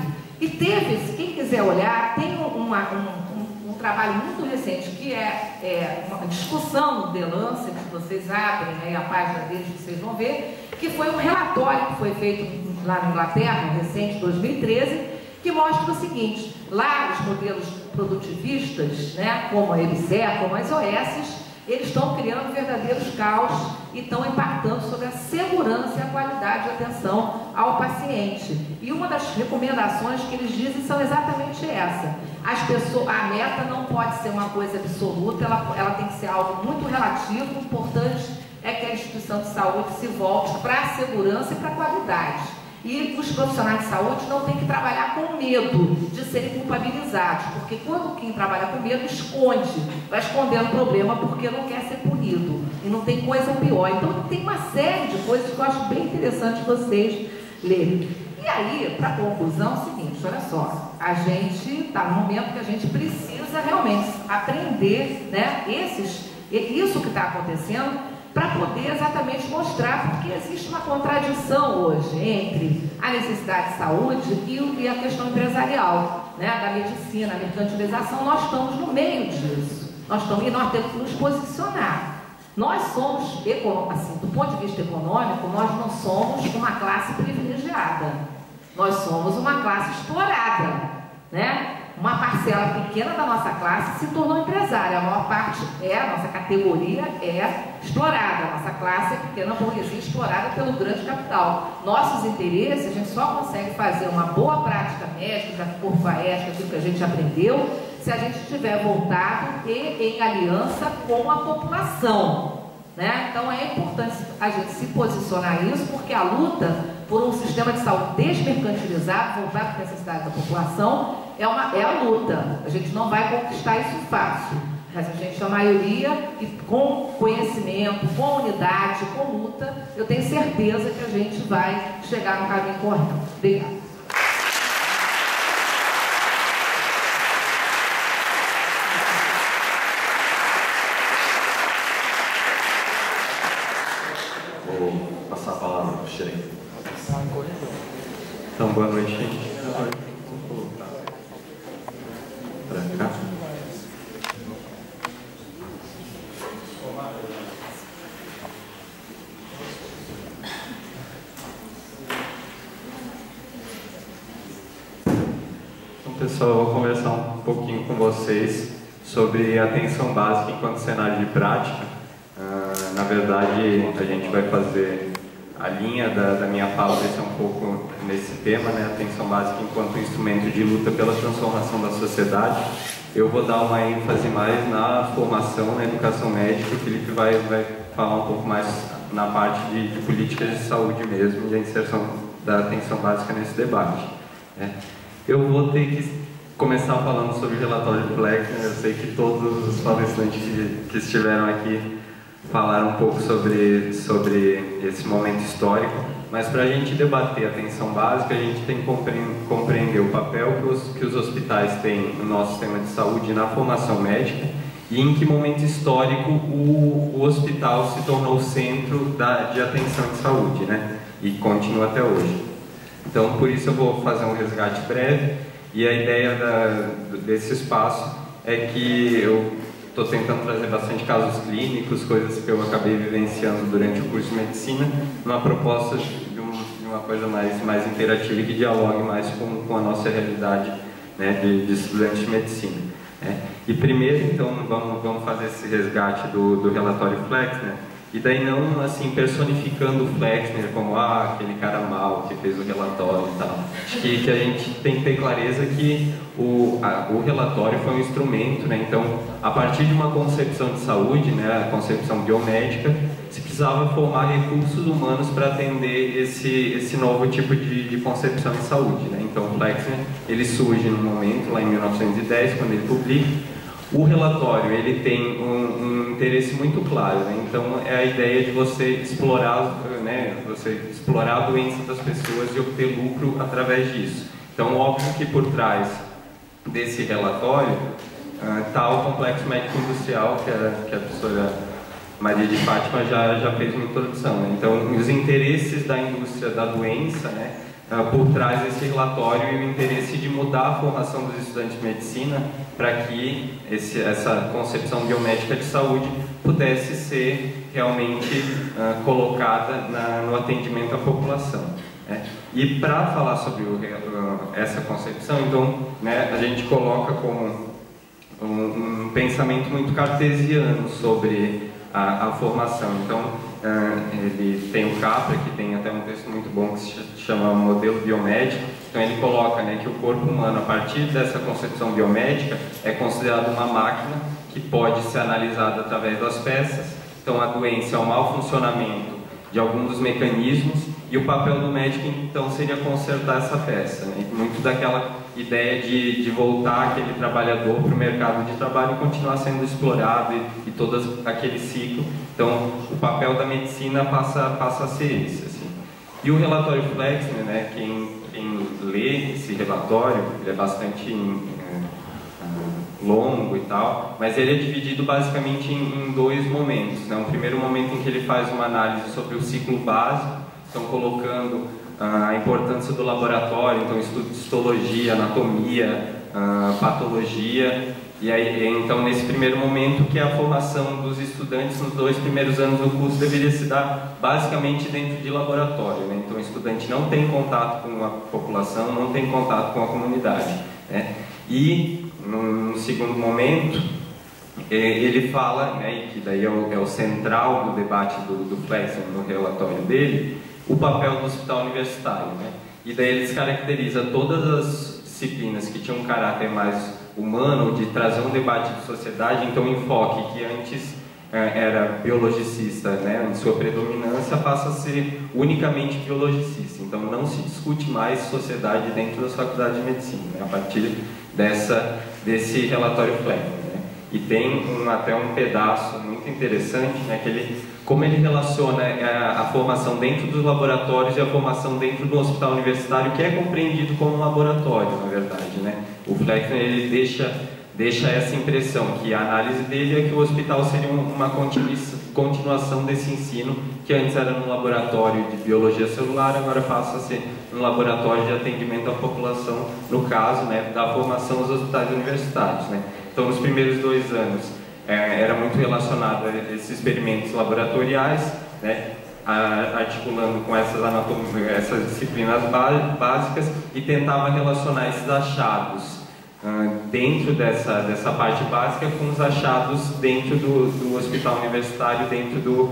E teve, quem quiser olhar, tem um trabalho muito recente, que é uma discussão no The Lancet, que vocês abrem aí a página deles, vocês vão ver, que foi um relatório que foi feito lá na Inglaterra, recente, 2013, que mostra o seguinte: lá os modelos produtivistas, né, como a EBSER, como as OS, eles estão criando verdadeiros caos e estão impactando sobre a segurança e a qualidade de atenção ao paciente. E uma das recomendações que eles dizem são exatamente essa. A meta não pode ser uma coisa absoluta, ela tem que ser algo muito relativo. O importante é que a instituição de saúde se volte para a segurança e para a qualidade. E os profissionais de saúde não têm que trabalhar com medo de serem culpabilizados, porque quando quem trabalha com medo esconde, vai escondendo o problema porque não quer ser punido. E não tem coisa pior. Então tem uma série de coisas que eu acho bem interessante vocês lerem. E aí, para conclusão, é o seguinte, olha só, a gente está no momento que a gente precisa realmente aprender, né, isso que está acontecendo, para poder exatamente mostrar, porque existe uma contradição hoje entre a necessidade de saúde e a questão empresarial, né, da medicina, a mercantilização. Nós estamos no meio disso, nós temos que nos posicionar. Nós somos, assim, do ponto de vista econômico, nós não somos uma classe privilegiada, nós somos uma classe explorada, né? Uma parcela pequena da nossa classe se tornou empresária, a maior parte a nossa categoria é explorada, a nossa classe é pequena burguesia explorada pelo grande capital. Nossos interesses, a gente só consegue fazer uma boa prática médica, da curva ética, aquilo que a gente aprendeu, se a gente estiver voltado e em aliança com a população. né? Então é importante a gente se posicionar nisso, porque a luta por um sistema de saúde desmercantilizado, voltado para a necessidade da população, é a luta. A gente não vai conquistar isso fácil, mas a gente, a maioria, e com conhecimento, com unidade, com luta, eu tenho certeza que a gente vai chegar no caminho correto. Obrigada. Vou passar a palavra para o Xerém. Então, boa noite, gente. Para cá. Então, pessoal, eu vou conversar um pouquinho com vocês sobre atenção básica enquanto cenário de prática. Na verdade, a gente vai fazer a linha da minha fala, vai ser um pouco nesse tema, né? Atenção básica enquanto instrumento de luta pela transformação da sociedade. Eu vou dar uma ênfase mais na formação, na educação médica, o Felipe vai falar um pouco mais na parte de políticas de saúde mesmo, e a inserção da atenção básica nesse debate, né? Eu vou ter que começar falando sobre o relatório do Flexner. Eu sei que todos os palestrantes que estiveram aqui falaram um pouco sobre esse momento histórico, mas para a gente debater a atenção básica, a gente tem que compreender o papel que os hospitais têm no nosso sistema de saúde na formação médica e em que momento histórico o hospital se tornou o centro de atenção de saúde, né? E continua até hoje. Então, por isso eu vou fazer um resgate breve, e a ideia desse espaço é que eu estou tentando trazer bastante casos clínicos, coisas que eu acabei vivenciando durante o curso de medicina, numa proposta de uma coisa mais interativa e que dialogue mais com a nossa realidade, né, de estudantes de medicina, né? E primeiro, então, vamos fazer esse resgate do relatório Flexner, e daí não assim personificando o Flexner como aquele cara mau que fez o relatório e tal. Acho que a gente tem que ter clareza que o relatório foi um instrumento, né? Então, a partir de uma concepção de saúde, né, a concepção biomédica, se precisava formar recursos humanos para atender esse novo tipo de concepção de saúde, né? Então, o Flexner, ele surge num momento, lá em 1910, quando ele publica. O relatório, ele tem um interesse muito claro, né? Então é a ideia de você explorar, né, a doença das pessoas e obter lucro através disso. Então, óbvio que por trás desse relatório está o complexo médico-industrial, que a professora Maria de Fátima já fez uma introdução, né? Então, os interesses da indústria da doença, né, por trás desse relatório, e o interesse de mudar a formação dos estudantes de medicina para que essa concepção biomédica de saúde pudesse ser realmente colocada no atendimento à população, né? E para falar sobre essa concepção, então, né, a gente coloca como um pensamento muito cartesiano sobre a formação. Então, ele tem o Capra, que tem até um texto muito bom que se chama Modelo Biomédico. Então ele coloca, né, que o corpo humano, a partir dessa concepção biomédica, é considerado uma máquina que pode ser analisada através das peças. Então a doença é o mau funcionamento de algum dos mecanismos, e o papel do médico então seria consertar essa peça, né? Muito daquela ideia de voltar aquele trabalhador para o mercado de trabalho e continuar sendo explorado e todo aquele ciclo. Então o papel da medicina passa a ser esse, assim. E o relatório Flexner, né, quem lê esse relatório, ele é bastante longo e tal, mas ele é dividido basicamente em dois momentos, né? Um primeiro momento em que ele faz uma análise sobre o ciclo básico, então colocando a importância do laboratório, então estudo de histologia, anatomia, patologia, e aí então nesse primeiro momento que a formação dos estudantes nos 2 primeiros anos do curso deveria se dar basicamente dentro de laboratório, né? Então o estudante não tem contato com a população, não tem contato com a comunidade, né? E no segundo momento ele fala, né, que daí é o central do debate do Flexner no relatório dele, o papel do hospital universitário, né? E daí ele descaracteriza todas as disciplinas que tinham um caráter mais humano, de trazer um debate de sociedade, então o enfoque que antes era biologicista, né, em sua predominância, passa a ser unicamente biologicista. Então não se discute mais sociedade dentro das faculdades de medicina, né, a partir desse relatório Fleck. E tem até um pedaço muito interessante, né, como ele relaciona a formação dentro dos laboratórios e a formação dentro do hospital universitário, que é compreendido como um laboratório, na verdade, né? O Fleckner, ele deixa essa impressão, que a análise dele é que o hospital seria uma continuação desse ensino, que antes era num laboratório de biologia celular, agora passa a ser um laboratório de atendimento à população, no caso, né, da formação dos hospitais universitários, né? Então, nos primeiros 2 anos, era muito relacionado a esses experimentos laboratoriais, né, articulando com essas disciplinas básicas, e tentava relacionar esses achados dentro dessa parte básica com os achados dentro do hospital universitário, dentro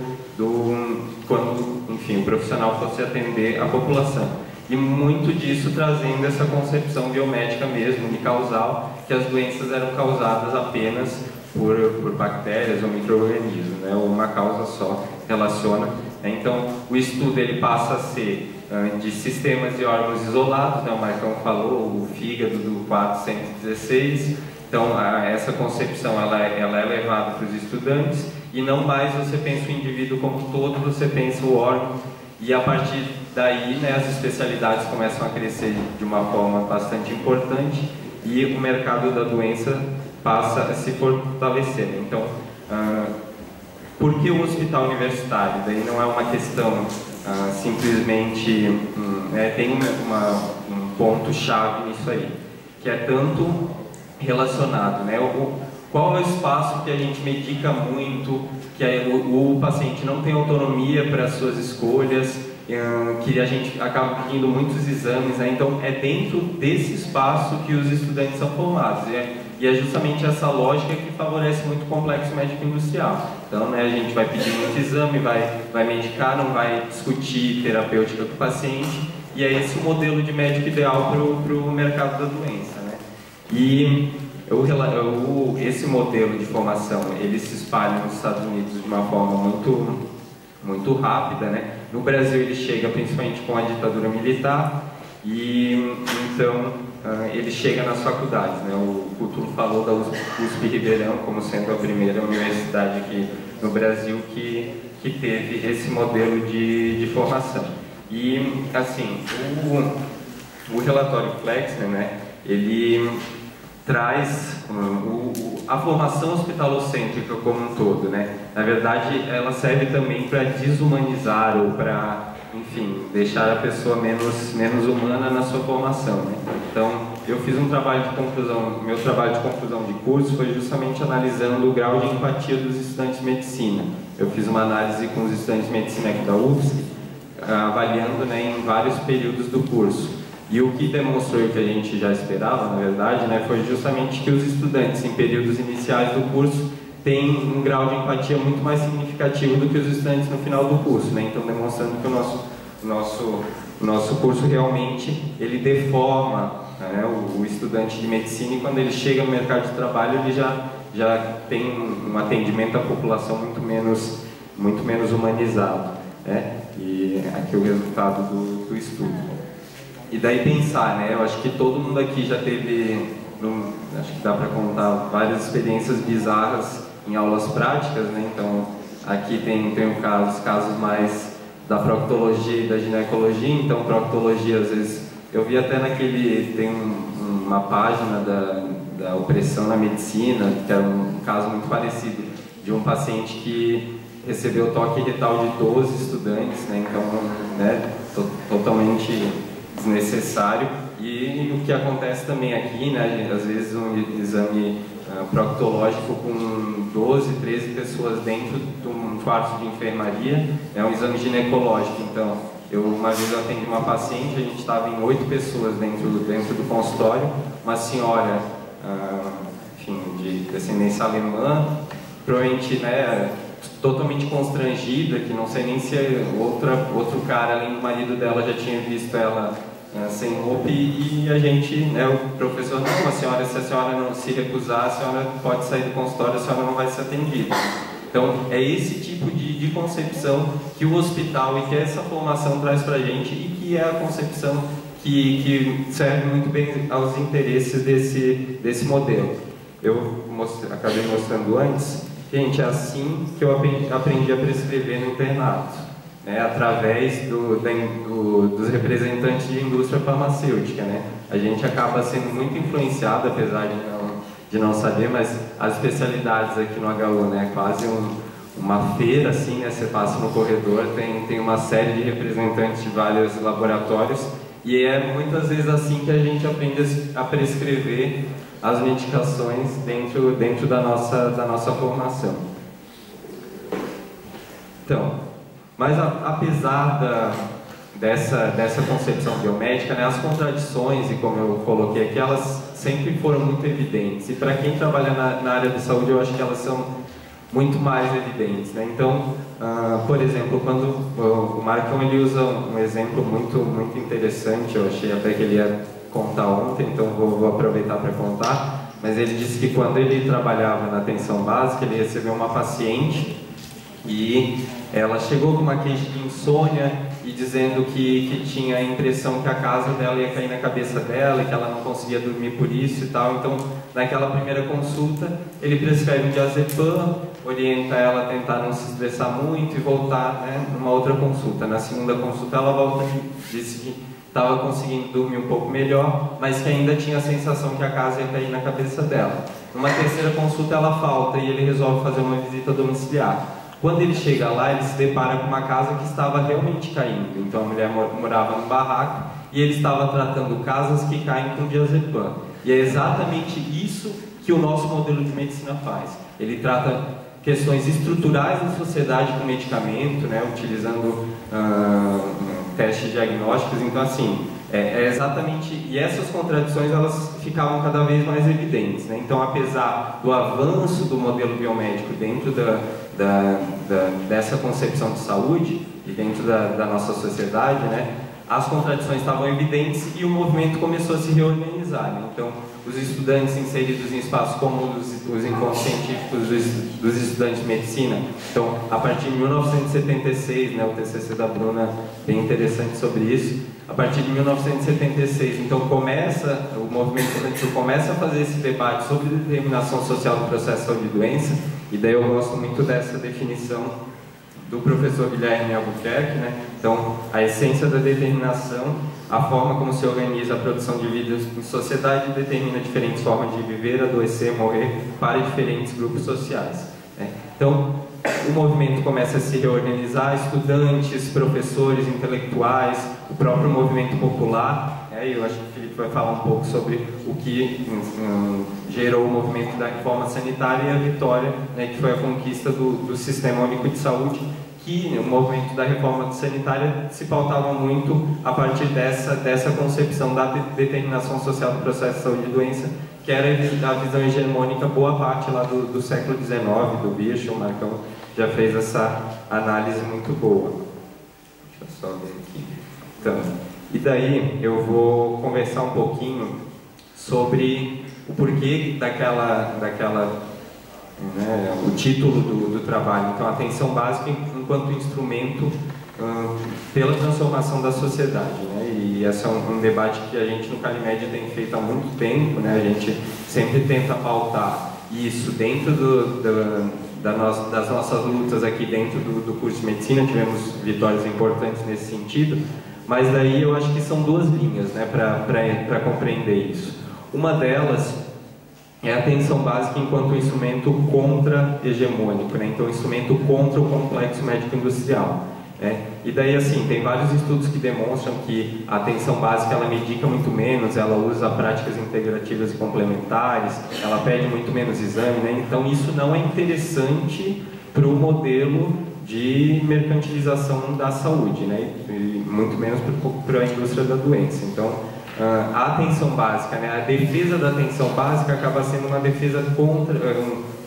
quando, enfim, o profissional fosse atender a população. E muito disso trazendo essa concepção biomédica mesmo, unicausal, que as doenças eram causadas apenas por bactérias ou micro-organismos, né? Uma causa só relaciona. Né? Então, o estudo ele passa a ser de sistemas e órgãos isolados, né? O Marcão falou, o fígado do 416. Então, essa concepção ela é levada para os estudantes, e não mais você pensa o indivíduo como todo, você pensa o órgão. E a partir daí, né, as especialidades começam a crescer de uma forma bastante importante, e o mercado da doença passa a se fortalecer. Então, por que o hospital universitário? Daí não é uma questão simplesmente... tem um ponto-chave nisso aí, que é tanto relacionado, né? Qual é o espaço que a gente medica muito, que o paciente não tem autonomia para as suas escolhas, que a gente acaba pedindo muitos exames, né? Então é dentro desse espaço que os estudantes são formados, e é justamente essa lógica que favorece muito o complexo médico-industrial. Então, né, a gente vai pedir muito exame, vai medicar, não vai discutir terapêutica com o paciente, e é esse o modelo de médico ideal para o mercado da doença, né? E esse modelo de formação, ele se espalha nos Estados Unidos de uma forma muito rápida, né? No Brasil ele chega principalmente com a ditadura militar, e então ele chega nas faculdades, né? O Couto falou da USP Ribeirão como sendo a primeira universidade aqui no Brasil que teve esse modelo de formação. E assim, o relatório Flexner, né, ele traz a formação hospitalocêntrica como um todo, né? Na verdade, ela serve também para desumanizar ou para, enfim, deixar a pessoa menos humana na sua formação, né? Então, eu fiz um trabalho de conclusão, meu trabalho de conclusão de curso foi justamente analisando o grau de empatia dos estudantes de medicina. Eu fiz uma análise com os estudantes de medicina aqui da UFSC, avaliando, né, em vários períodos do curso. E o que demonstrou o que a gente já esperava, na verdade, né, foi justamente que os estudantes em períodos iniciais do curso têm um grau de empatia muito mais significativo do que os estudantes no final do curso, né? Então, demonstrando que o nosso curso realmente ele deforma, né, o estudante de medicina, e quando ele chega no mercado de trabalho ele já tem um atendimento à população muito menos humanizado, né? E aqui o resultado do estudo. E daí pensar, né? Eu acho que todo mundo aqui já teve, acho que dá para contar várias experiências bizarras em aulas práticas, né? Então, aqui tem casos mais da proctologia e da ginecologia. Então, proctologia, às vezes, eu vi até tem uma página da opressão na medicina, que era um caso muito parecido, de um paciente que recebeu toque retal de 12 estudantes, né? Então, né, totalmente desnecessário. E o que acontece também aqui, né, às vezes um exame proctológico com 12, 13 pessoas dentro de um quarto de enfermaria, é um exame ginecológico. Então, uma vez eu atendi uma paciente, a gente estava em 8 pessoas dentro do consultório, uma senhora, enfim, de descendência alemã, provavelmente, né, totalmente constrangida, que não sei nem se outro cara, além do marido dela, já tinha visto ela sem roupa, e a gente, né, o professor, não, se a senhora não se recusar, a senhora pode sair do consultório, a senhora não vai ser atendida. Então, é esse tipo de concepção que o hospital e que essa formação traz para a gente e que é a concepção que serve muito bem aos interesses desse modelo. Eu acabei mostrando antes, gente, é assim que eu aprendi a prescrever no internato, né, através dos representantes de indústria farmacêutica, né? A gente acaba sendo muito influenciado, apesar de não saber, mas as especialidades aqui no HU, né, quase uma feira, assim, né, você passa no corredor, tem uma série de representantes de vários laboratórios, e é muitas vezes assim que a gente aprende a prescrever as medicações dentro da nossa formação. Então, mas apesar dessa concepção biomédica, né, as contradições, e como eu coloquei aqui, elas sempre foram muito evidentes. E para quem trabalha na área de saúde, eu acho que elas são muito mais evidentes, né? Então, por exemplo, quando o Marcão ele usa um exemplo muito interessante, eu achei até que ele ia contar ontem, então vou aproveitar para contar, mas ele disse que quando ele trabalhava na atenção básica, ele recebeu uma paciente e ela chegou com uma queixa de insônia e dizendo que tinha a impressão que a casa dela ia cair na cabeça dela e que ela não conseguia dormir por isso e tal. Então, naquela primeira consulta, ele prescreve um diazepam, orienta ela a tentar não se estressar muito e voltar, né, numa outra consulta. Na segunda consulta, ela volta e disse que estava conseguindo dormir um pouco melhor, mas que ainda tinha a sensação que a casa ia cair na cabeça dela. Numa terceira consulta, ela falta e ele resolve fazer uma visita domiciliar. Quando ele chega lá, ele se depara com uma casa que estava realmente caindo. Então a mulher morava num barraco e ele estava tratando casas que caem com diazepam. E é exatamente isso que o nosso modelo de medicina faz. Ele trata questões estruturais da sociedade com medicamento, né, utilizando testes diagnósticos. Então, assim, é exatamente... E essas contradições, elas ficavam cada vez mais evidentes, né? Então, apesar do avanço do modelo biomédico dentro dessa concepção de saúde e dentro da nossa sociedade, né, as contradições estavam evidentes e o movimento começou a se reorganizar, né? Então, os estudantes inseridos em espaços comuns, os encontros científicos dos estudantes de medicina. Então, a partir de 1976, né, o TCC da Bruna, bem interessante sobre isso, a partir de 1976, então o movimento estudantil começa a fazer esse debate sobre determinação social do processo de saúde e doença, e daí eu gosto muito dessa definição do professor Guilherme Albuquerque, né? Então, a essência da determinação, a forma como se organiza a produção de vida em sociedade determina diferentes formas de viver, adoecer, morrer para diferentes grupos sociais, né? Então, o movimento começa a se reorganizar, estudantes, professores, intelectuais, o próprio movimento popular, né? E eu acho que o Felipe vai falar um pouco sobre o que gerou o movimento da reforma sanitária e a vitória, né, que foi a conquista do Sistema Único de Saúde, que o movimento da reforma sanitária se pautava muito a partir dessa concepção da determinação social do processo de saúde e doença, que era a visão hegemônica boa parte lá do século XIX, do Virchow. O Marcão já fez essa análise muito boa. Deixa eu só ver aqui. Então, e daí eu vou conversar um pouquinho sobre o porquê daquela né, o título do trabalho. Então, atenção básica enquanto instrumento pela transformação da sociedade, né? E esse é um debate que a gente no Calimed tem feito há muito tempo, né? A gente sempre tenta pautar isso dentro das nossas lutas aqui dentro do curso de medicina. Tivemos vitórias importantes nesse sentido, mas daí eu acho que são duas linhas, né, para compreender isso. Uma delas é a atenção básica enquanto instrumento contra-hegemônico, né? Então, instrumento contra o complexo médico-industrial, né? E daí, assim, tem vários estudos que demonstram que a atenção básica, ela medica muito menos, ela usa práticas integrativas e complementares, ela pede muito menos exame, né? Então, isso não é interessante para o modelo de mercantilização da saúde, né? E muito menos para a indústria da doença. Então, a atenção básica, né, a defesa da atenção básica acaba sendo uma defesa contra,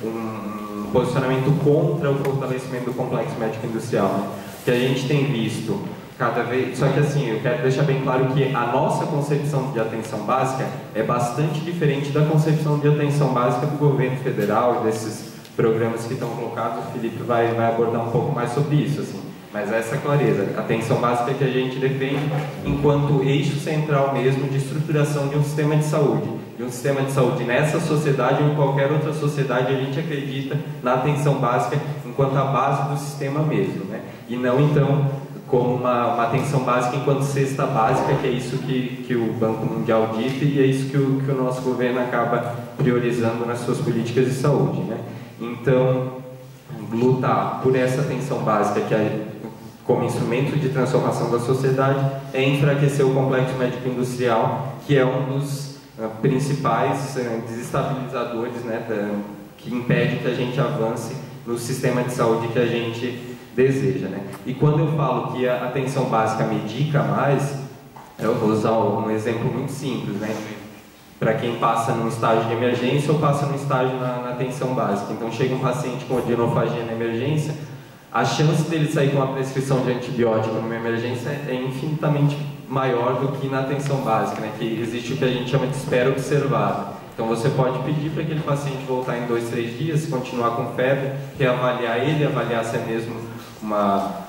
um posicionamento contra o fortalecimento do complexo médico-industrial, né, que a gente tem visto cada vez. Só que assim, eu quero deixar bem claro que a nossa concepção de atenção básica é bastante diferente da concepção de atenção básica do governo federal e desses programas que estão colocados, o Felipe vai abordar um pouco mais sobre isso, assim. Mas essa clareza, a atenção básica que a gente defende enquanto eixo central mesmo de estruturação de um sistema de saúde. De um sistema de saúde nessa sociedade ou em qualquer outra sociedade, a gente acredita na atenção básica enquanto a base do sistema mesmo, né? E não, então, como uma atenção básica enquanto cesta básica, que é isso que o Banco Mundial dita e é isso que o nosso governo acaba priorizando nas suas políticas de saúde, né? Então, lutar por essa atenção básica, que é como instrumento de transformação da sociedade, é enfraquecer o complexo médico-industrial, que é um dos principais desestabilizadores, né, que impede que a gente avance no sistema de saúde que a gente deseja, né? E quando eu falo que a atenção básica medica mais, eu vou usar um exemplo muito simples, né? Para quem passa num estágio de emergência ou passa num estágio na atenção básica. Então chega um paciente com odinofagia na emergência, a chance dele sair com uma prescrição de antibiótico numa emergência é infinitamente maior do que na atenção básica, né? Que existe o que a gente chama de espera observada. Então você pode pedir para aquele paciente voltar em 2, 3 dias, continuar com febre, reavaliar ele, avaliar se é mesmo uma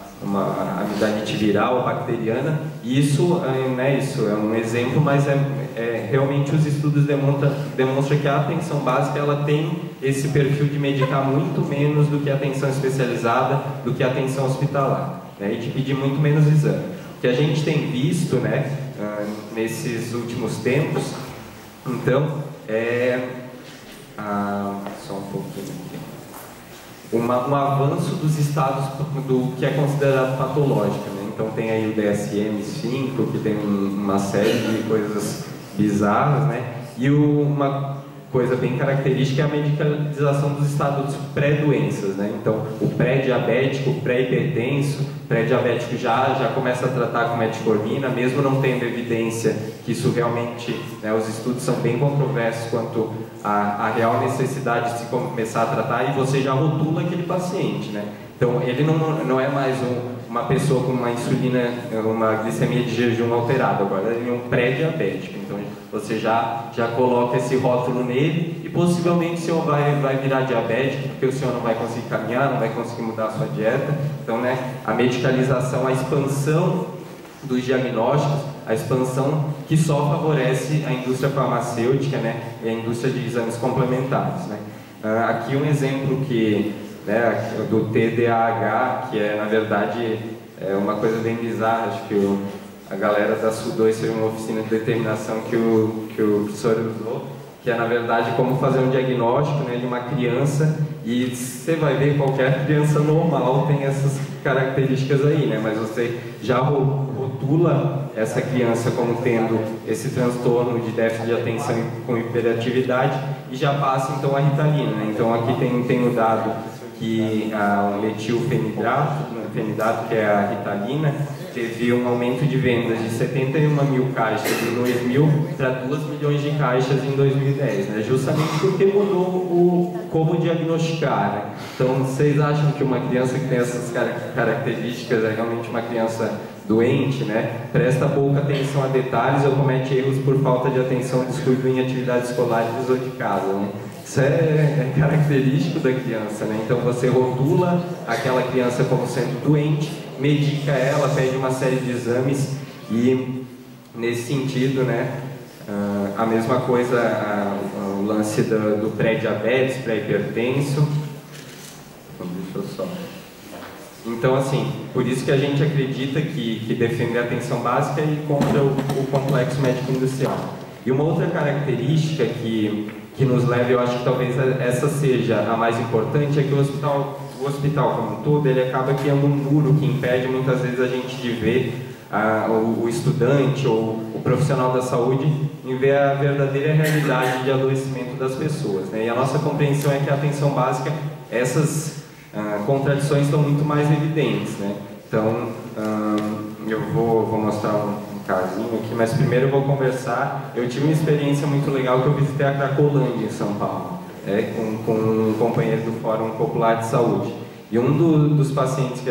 amidalite viral ou bacteriana. E isso é um exemplo, mas realmente os estudos demonstram que a atenção básica ela tem esse perfil de medicar muito menos do que a atenção especializada, do que a atenção hospitalar, né? E de pedir muito menos exame. O que a gente tem visto, né, nesses últimos tempos, então, só um pouquinho aqui. Um avanço dos estados do que é considerado patológico, né? Então tem aí o DSM-5, que tem uma série de coisas bizarras, né? E uma coisa bem característica é a medicalização dos estados pré-doenças, né? Então o pré-diabético, o pré-hipertenso, pré-diabético já começa a tratar com metformina, mesmo não tendo evidência que isso realmente, né, os estudos são bem controversos quanto à real necessidade de se começar a tratar, e você já rotula aquele paciente, né? Então ele não é mais uma pessoa com uma insulina, uma glicemia de jejum alterada, agora ele é um pré-diabético. Então você já coloca esse rótulo nele e possivelmente o senhor vai virar diabético, porque o senhor não vai conseguir caminhar, não vai conseguir mudar a sua dieta. Então, né, a medicalização, a expansão dos diagnósticos, a expansão que só favorece a indústria farmacêutica, né, e a indústria de exames complementares, né. Aqui um exemplo do TDAH, que é, na verdade, uma coisa bem bizarra. Acho que a galera da SU2 foi uma oficina de determinação que o professor usou, que é, na verdade, como fazer um diagnóstico, né, de uma criança, e você vai ver, qualquer criança normal tem essas características aí, né, mas você já rotula essa criança como tendo esse transtorno de déficit de atenção com hiperatividade e já passa, então, a Ritalina, né. Então aqui tem o dado que o metilfenidato, que é a Ritalina, teve um aumento de vendas de 71 mil caixas em 2000 para 2 milhões de caixas em 2010, né? Justamente porque mudou como diagnosticar, né? Então, vocês acham que uma criança que tem essas características é realmente uma criança doente, né? Presta pouca atenção a detalhes ou comete erros por falta de atenção, descuido em atividades escolares ou de casa, né? Isso é característico da criança, né? Então você rotula aquela criança como sendo doente, medica ela, pede uma série de exames e, nesse sentido, né, a mesma coisa, o lance do pré-diabetes, pré-hipertenso. Deixa eu só... Então, assim, por isso que a gente acredita que defender a atenção básica e contra o complexo médico-industrial. E uma outra característica que nos leva, eu acho que talvez essa seja a mais importante, é que o hospital como um todo, ele acaba criando um muro que impede muitas vezes a gente de ver o estudante ou o profissional da saúde em ver a verdadeira realidade de adoecimento das pessoas, né? E a nossa compreensão é que a atenção básica, essas contradições estão muito mais evidentes, né? Então, eu vou mostrar um casinho aqui, mas primeiro eu vou conversar. Eu tive uma experiência muito legal que eu visitei a Cracolândia, em São Paulo, com um companheiro do Fórum Popular de Saúde. E dos pacientes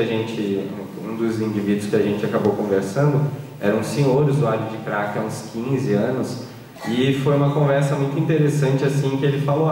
um dos indivíduos que a gente acabou conversando, era um senhor usuário de crack há uns 15 anos, e foi uma conversa muito interessante, assim, que ele falou,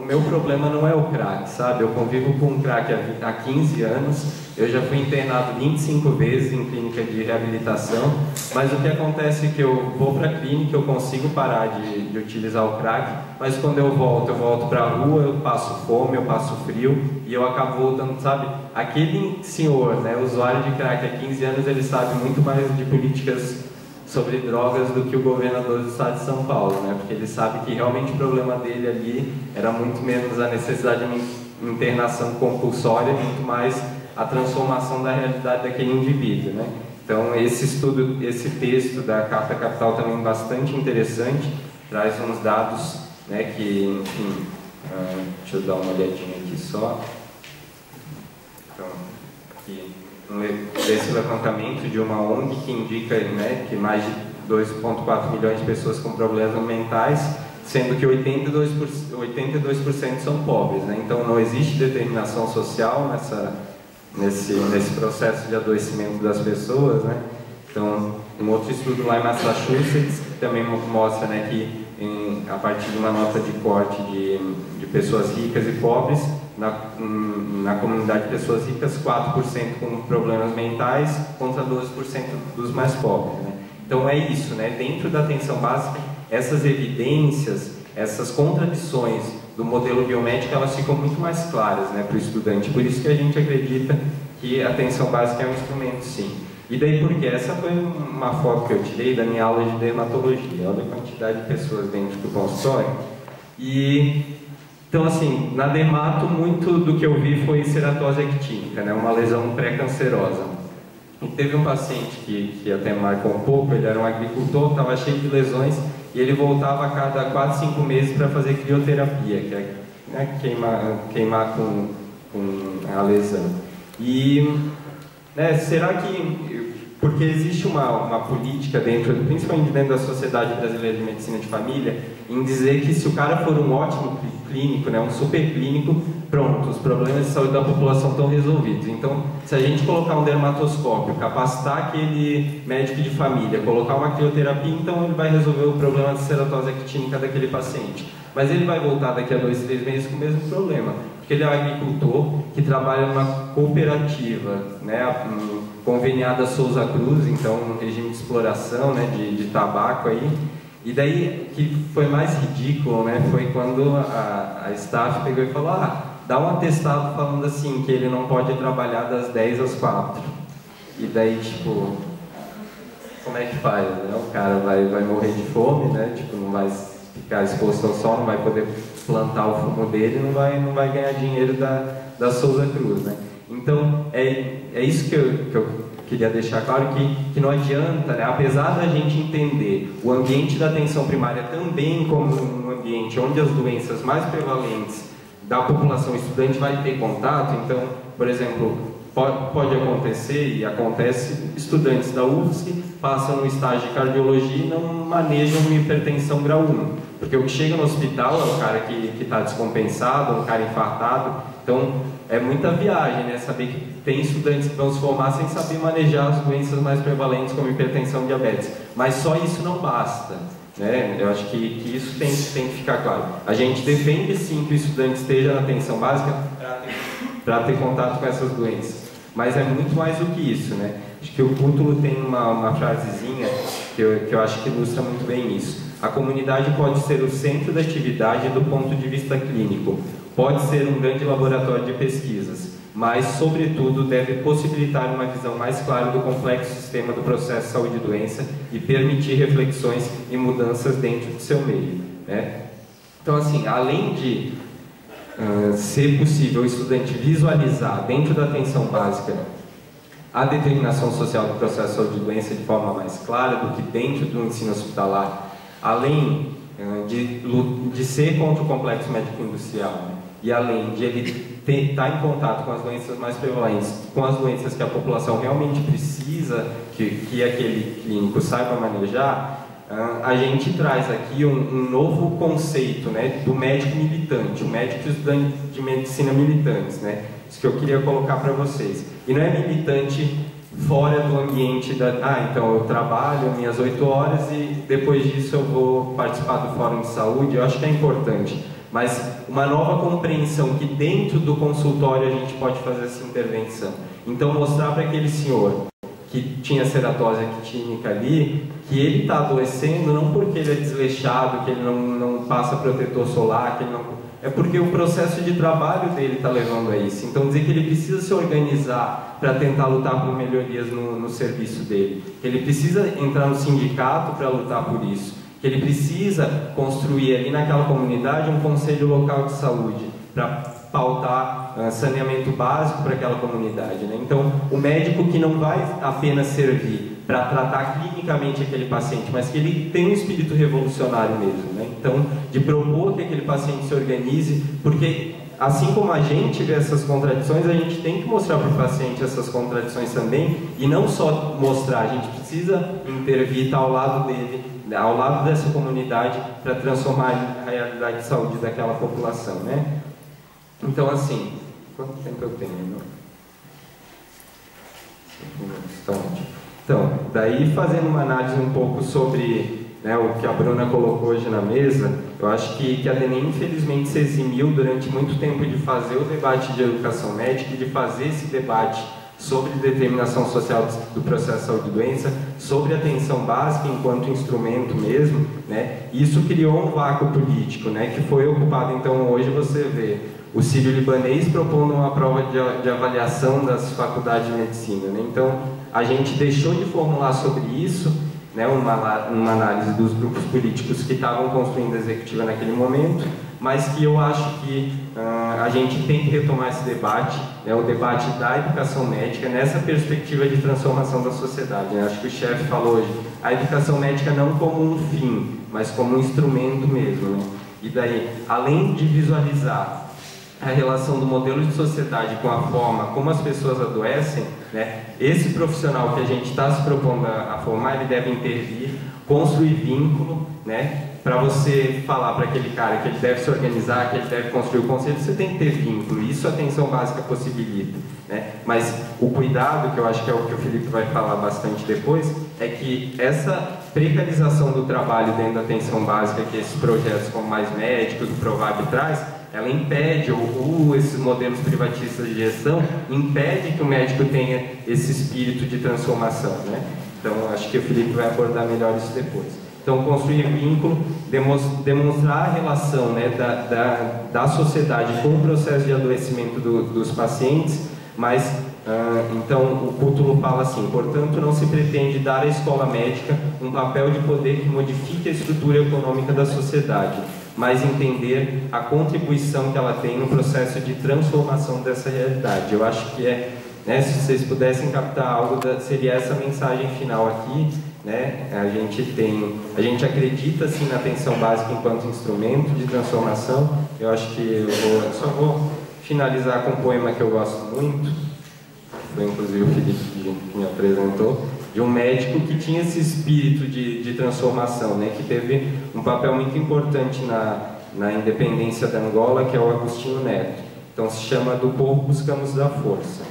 o meu problema não é o crack, sabe? Eu convivo com crack há 15 anos, eu já fui internado 25 vezes em clínica de reabilitação, mas o que acontece é que eu vou para a clínica, eu consigo parar de utilizar o crack, mas quando eu volto para a rua, eu passo fome, eu passo frio e eu acabo voltando, sabe? Aquele senhor, né, usuário de crack há 15 anos, ele sabe muito mais de políticas sobre drogas do que o governador do estado de São Paulo, né? Porque ele sabe que realmente o problema dele ali era muito menos a necessidade de uma internação compulsória, muito mais a transformação da realidade daquele indivíduo, né? Então esse estudo, esse texto da Carta Capital também é bastante interessante, traz uns dados, né, que, enfim, deixa eu dar uma olhadinha aqui só. Então, aqui, esse levantamento de uma ONG que indica, né, que mais de 2,4 milhões de pessoas com problemas mentais, sendo que 82% são pobres, né? Então não existe determinação social nesse processo de adoecimento das pessoas, né? Então, um outro estudo lá em Massachusetts também mostra, né, que a partir de uma nota de corte de pessoas ricas e pobres, na comunidade de pessoas ricas, 4% com problemas mentais contra 12% dos mais pobres, né? Então é isso, né? Dentro da atenção básica, essas evidências, essas contradições do modelo biomédico, elas ficam muito mais claras, né, para o estudante. Por isso que a gente acredita que a atenção básica é um instrumento, sim. E daí por quê? Essa foi uma foto que eu tirei da minha aula de dermatologia. Olha a quantidade de pessoas dentro do consultório. Então, assim, na dermato, muito do que eu vi foi ceratose actínica, né, uma lesão pré-cancerosa. E teve um paciente que até marcou um pouco, ele era um agricultor, estava cheio de lesões, e ele voltava a cada 4, 5 meses para fazer crioterapia, que é, né, queimar com a lesão. E, né, será que... Porque existe uma política principalmente dentro da Sociedade Brasileira de Medicina de Família, em dizer que se o cara for um ótimo clínico, né, um super clínico, pronto, os problemas de saúde da população estão resolvidos. Então, se a gente colocar um dermatoscópio, capacitar aquele médico de família, colocar uma crioterapia, então ele vai resolver o problema de ceratose actínica daquele paciente. Mas ele vai voltar daqui a 2, 3 meses com o mesmo problema, porque ele é um agricultor que trabalha numa cooperativa, né, conveniada Souza Cruz, então um regime de exploração, né, de tabaco aí. E daí, que foi mais ridículo, né, foi quando a staff pegou e falou, dá um atestado falando assim, que ele não pode trabalhar das 10 às 4. E daí, tipo, como é que faz, né? O cara vai morrer de fome, né, tipo, não vai ficar exposto ao sol, não vai poder plantar o fumo dele, não vai ganhar dinheiro da Souza Cruz, né? Então, é isso que eu queria deixar claro, que não adianta, né, apesar da gente entender o ambiente da atenção primária também como um ambiente onde as doenças mais prevalentes da população estudante vai ter contato. Então, por exemplo, pode acontecer, e acontece, estudantes da UFSC passam no estágio de cardiologia e não manejam uma hipertensão grau 1, porque o que chega no hospital é o cara que está descompensado, um cara infartado. Então, é muita viagem, né? Saber que tem estudantes que vão se formar sem saber manejar as doenças mais prevalentes, como hipertensão e diabetes. Mas só isso não basta, né? Eu acho que isso tem que ficar claro. A gente defende, sim, que o estudante esteja na atenção básica para ter contato com essas doenças. Mas é muito mais do que isso, né? Acho que o Cútulo tem uma frasezinha que eu acho que ilustra muito bem isso. A comunidade pode ser o centro da atividade do ponto de vista clínico. Pode ser um grande laboratório de pesquisas, mas, sobretudo, deve possibilitar uma visão mais clara do complexo sistema do processo de saúde e doença e permitir reflexões e mudanças dentro do seu meio, né? Então, assim, além de ser possível o estudante visualizar dentro da atenção básica a determinação social do processo de saúde e doença de forma mais clara do que dentro do ensino hospitalar, além de ser contra o complexo médico-industrial, né? E além de ele estar em contato com as doenças mais prevalentes, com as doenças que a população realmente precisa que aquele clínico saiba manejar, a gente traz aqui um novo conceito, né, do médico militante, o médico estudante de medicina militantes, né? Isso que eu queria colocar para vocês. E não é militante fora do ambiente então eu trabalho minhas 8 horas e depois disso eu vou participar do fórum de saúde. Eu acho que é importante, mas uma nova compreensão que dentro do consultório a gente pode fazer essa intervenção. Então, mostrar para aquele senhor que tinha ceratose actínica ali, que ele está adoecendo não porque ele é desleixado, que ele não passa protetor solar, que ele não... é porque o processo de trabalho dele está levando a isso. Então, dizer que ele precisa se organizar para tentar lutar por melhorias no serviço dele, que ele precisa entrar no sindicato para lutar por isso, que ele precisa construir ali naquela comunidade um conselho local de saúde para pautar saneamento básico para aquela comunidade, né? Então, o médico que não vai apenas servir para tratar clinicamente aquele paciente, mas que ele tem um espírito revolucionário mesmo, né? Então, de propor que aquele paciente se organize, porque assim como a gente vê essas contradições, a gente tem que mostrar para o paciente essas contradições também, e não só mostrar, a gente precisa intervir, estar ao lado dele, ao lado dessa comunidade, para transformar a realidade de saúde daquela população, né? Então, assim, quanto tempo eu tenho? Então, daí fazendo uma análise um pouco sobre, né, o que a Bruna colocou hoje na mesa, eu acho que a DENEM infelizmente se eximiu durante muito tempo de fazer o debate de educação médica e de fazer esse debate sobre determinação social do processo de saúde e doença, sobre atenção básica enquanto instrumento mesmo, né? Isso criou um vácuo político, né, que foi ocupado. Então, hoje você vê o Sírio-Libanês propondo uma prova de avaliação das faculdades de medicina, né? Então, a gente deixou de formular sobre isso, né, uma análise dos grupos políticos que estavam construindo a executiva naquele momento, mas que eu acho que a gente tem que retomar esse debate, né, o debate da educação médica nessa perspectiva de transformação da sociedade, né? Acho que o chefe falou hoje, a educação médica não como um fim, mas como um instrumento mesmo, né? E daí, além de visualizar a relação do modelo de sociedade com a forma como as pessoas adoecem, né, esse profissional que a gente está se propondo a formar, ele deve intervir, construir vínculo, né, para você falar para aquele cara que ele deve se organizar, que ele deve construir o conselho, você tem que ter vínculo, isso a atenção básica possibilita, né? Mas o cuidado, que eu acho que é o que o Felipe vai falar bastante depois, é que essa precarização do trabalho dentro da atenção básica que esses projetos como Mais Médicos, o Provab traz, ela impede, ou esses modelos privatistas de gestão, impede que o médico tenha esse espírito de transformação, né? Então, acho que o Felipe vai abordar melhor isso depois. Então, construir vínculo, demonstrar a relação, né, da sociedade com o processo de adoecimento dos pacientes, mas, então, o Cútulo fala assim, portanto, não se pretende dar à escola médica um papel de poder que modifique a estrutura econômica da sociedade, mas entender a contribuição que ela tem no processo de transformação dessa realidade. Eu acho que né, se vocês pudessem captar algo, seria essa mensagem final aqui, né? A gente acredita sim na atenção básica enquanto instrumento de transformação. Eu acho que eu só vou finalizar com um poema que eu gosto muito, que foi inclusive o Felipe que me apresentou, de um médico que tinha esse espírito de transformação, né, que teve um papel muito importante na independência da Angola, que é o Agostinho Neto. Então se chama Do Povo Buscamos da Força.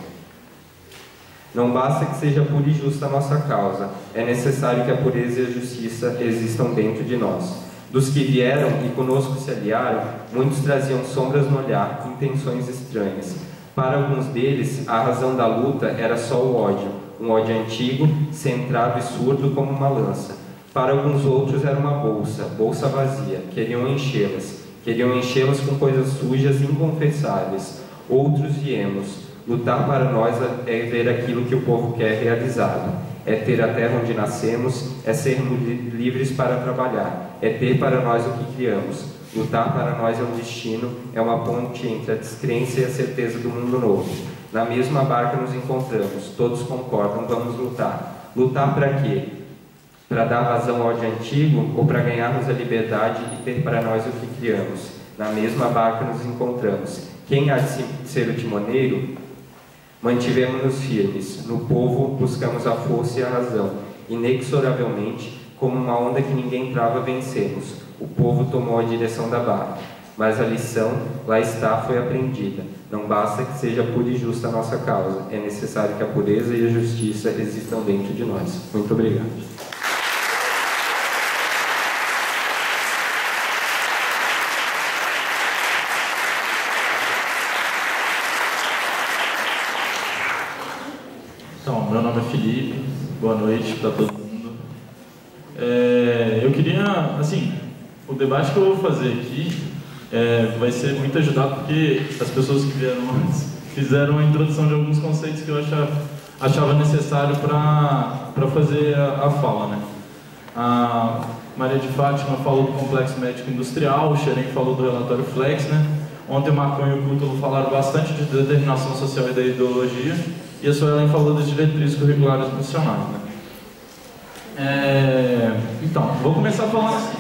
Não basta que seja pura e justa a nossa causa, é necessário que a pureza e a justiça existam dentro de nós. Dos que vieram e conosco se aliaram, muitos traziam sombras no olhar, intenções estranhas. Para alguns deles, a razão da luta era só o ódio, um ódio antigo, centrado e surdo como uma lança. Para alguns outros era uma bolsa vazia, queriam enchê-las com coisas sujas e inconfessáveis. Outros viemos. Lutar para nós é ver aquilo que o povo quer realizado, é ter a terra onde nascemos, é sermos livres para trabalhar, é ter para nós o que criamos. Lutar para nós é um destino, é uma ponte entre a descrença e a certeza do mundo novo. Na mesma barca nos encontramos, todos concordam, vamos lutar. Lutar para quê? Para dar vazão ao ódio antigo ou para ganharmos a liberdade e ter para nós o que criamos? Na mesma barca nos encontramos. Quem há de ser o timoneiro? Mantivemos-nos firmes, no povo buscamos a força e a razão, inexoravelmente, como uma onda que ninguém trava, vencemos. O povo tomou a direção da barca, mas a lição, lá está, foi aprendida. Não basta que seja pura e justa a nossa causa, é necessário que a pureza e a justiça existam dentro de nós. Muito obrigado. meu nome é Felipe, boa noite para todo mundo. Eu queria, assim, o debate que eu vou fazer aqui vai ser muito ajudado porque as pessoas que vieram antes fizeram a introdução de alguns conceitos que eu achava necessário para fazer a fala, né? A Maria de Fátima falou do complexo médico industrial, o Xerém falou do relatório Flex, né? Ontem o Marcão e o Cútulo falaram bastante de determinação social e da ideologia, e a Suelen falou das diretrizes curriculares nacionais, né? Então, vou começar falando assim.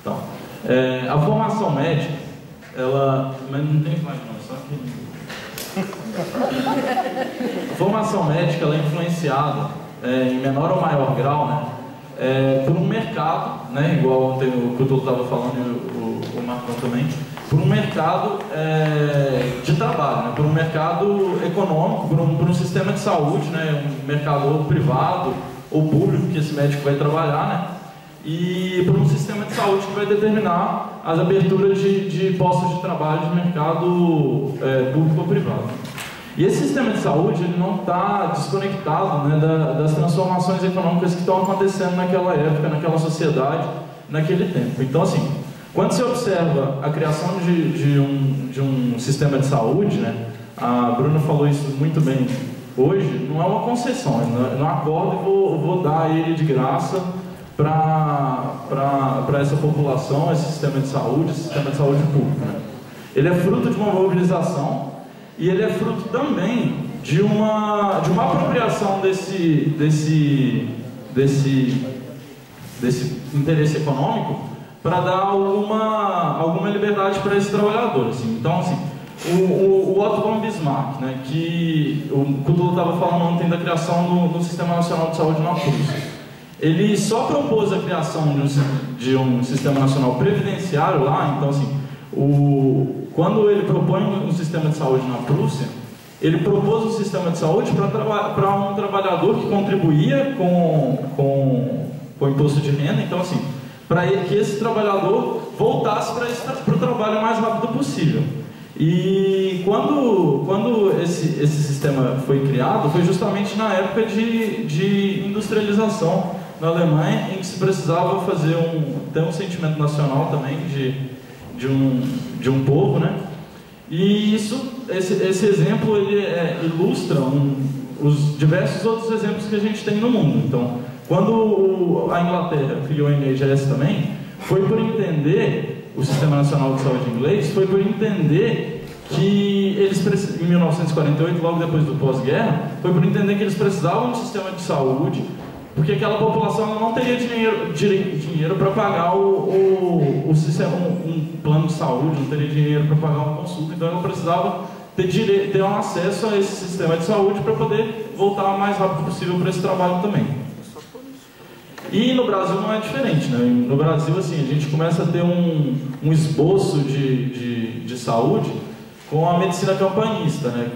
Então, a formação médica, ela... Mas não tem slide não, só que... A formação médica, ela é influenciada, em menor ou maior grau, né, por um mercado, né, igual ontem o Cútulo estava falando e o Marcão também, por um mercado de trabalho, né, por um mercado econômico, por um sistema de saúde, né, um mercado ou privado ou público que esse médico vai trabalhar, né, e por um sistema de saúde que vai determinar as aberturas de postos de trabalho de mercado público ou privado. E esse sistema de saúde ele não está desconectado, né, das transformações econômicas que estão acontecendo naquela época, naquela sociedade, naquele tempo. Então, assim, quando você observa a criação de um sistema de saúde, né, a Bruna falou isso muito bem hoje, não é uma concessão, eu não acordo e vou dar ele de graça para essa população, esse sistema de saúde público, né? Ele é fruto de uma mobilização e ele é fruto também de uma apropriação desse interesse econômico para dar alguma liberdade para esse trabalhador, assim. Então, assim, o Otto von Bismarck, né, que o Cútulo estava falando ontem da criação do Sistema Nacional de Saúde na Prússia. Ele só propôs a criação de um Sistema Nacional Previdenciário lá, então, assim, quando ele propõe um sistema de saúde na Prússia, ele propôs um sistema de saúde para um trabalhador que contribuía com o imposto de renda, então, assim, para que esse trabalhador voltasse para o trabalho o mais rápido possível. E quando esse sistema foi criado, foi justamente na época de industrialização na Alemanha, em que se precisava ter um sentimento nacional também de um povo, né? E esse exemplo ele ilustra os diversos outros exemplos que a gente tem no mundo. Então, quando a Inglaterra criou o NHS também, foi por entender o Sistema Nacional de Saúde inglês, foi por entender que eles, em 1948, logo depois do pós-guerra, foi por entender que eles precisavam de um sistema de saúde, porque aquela população não teria dinheiro para pagar um plano de saúde, não teria dinheiro para pagar uma consulta, então ela precisava ter um acesso a esse sistema de saúde para poder voltar o mais rápido possível para esse trabalho também. E no Brasil não é diferente, né? No Brasil, assim, a gente começa a ter um esboço de saúde com a medicina campanhista, né?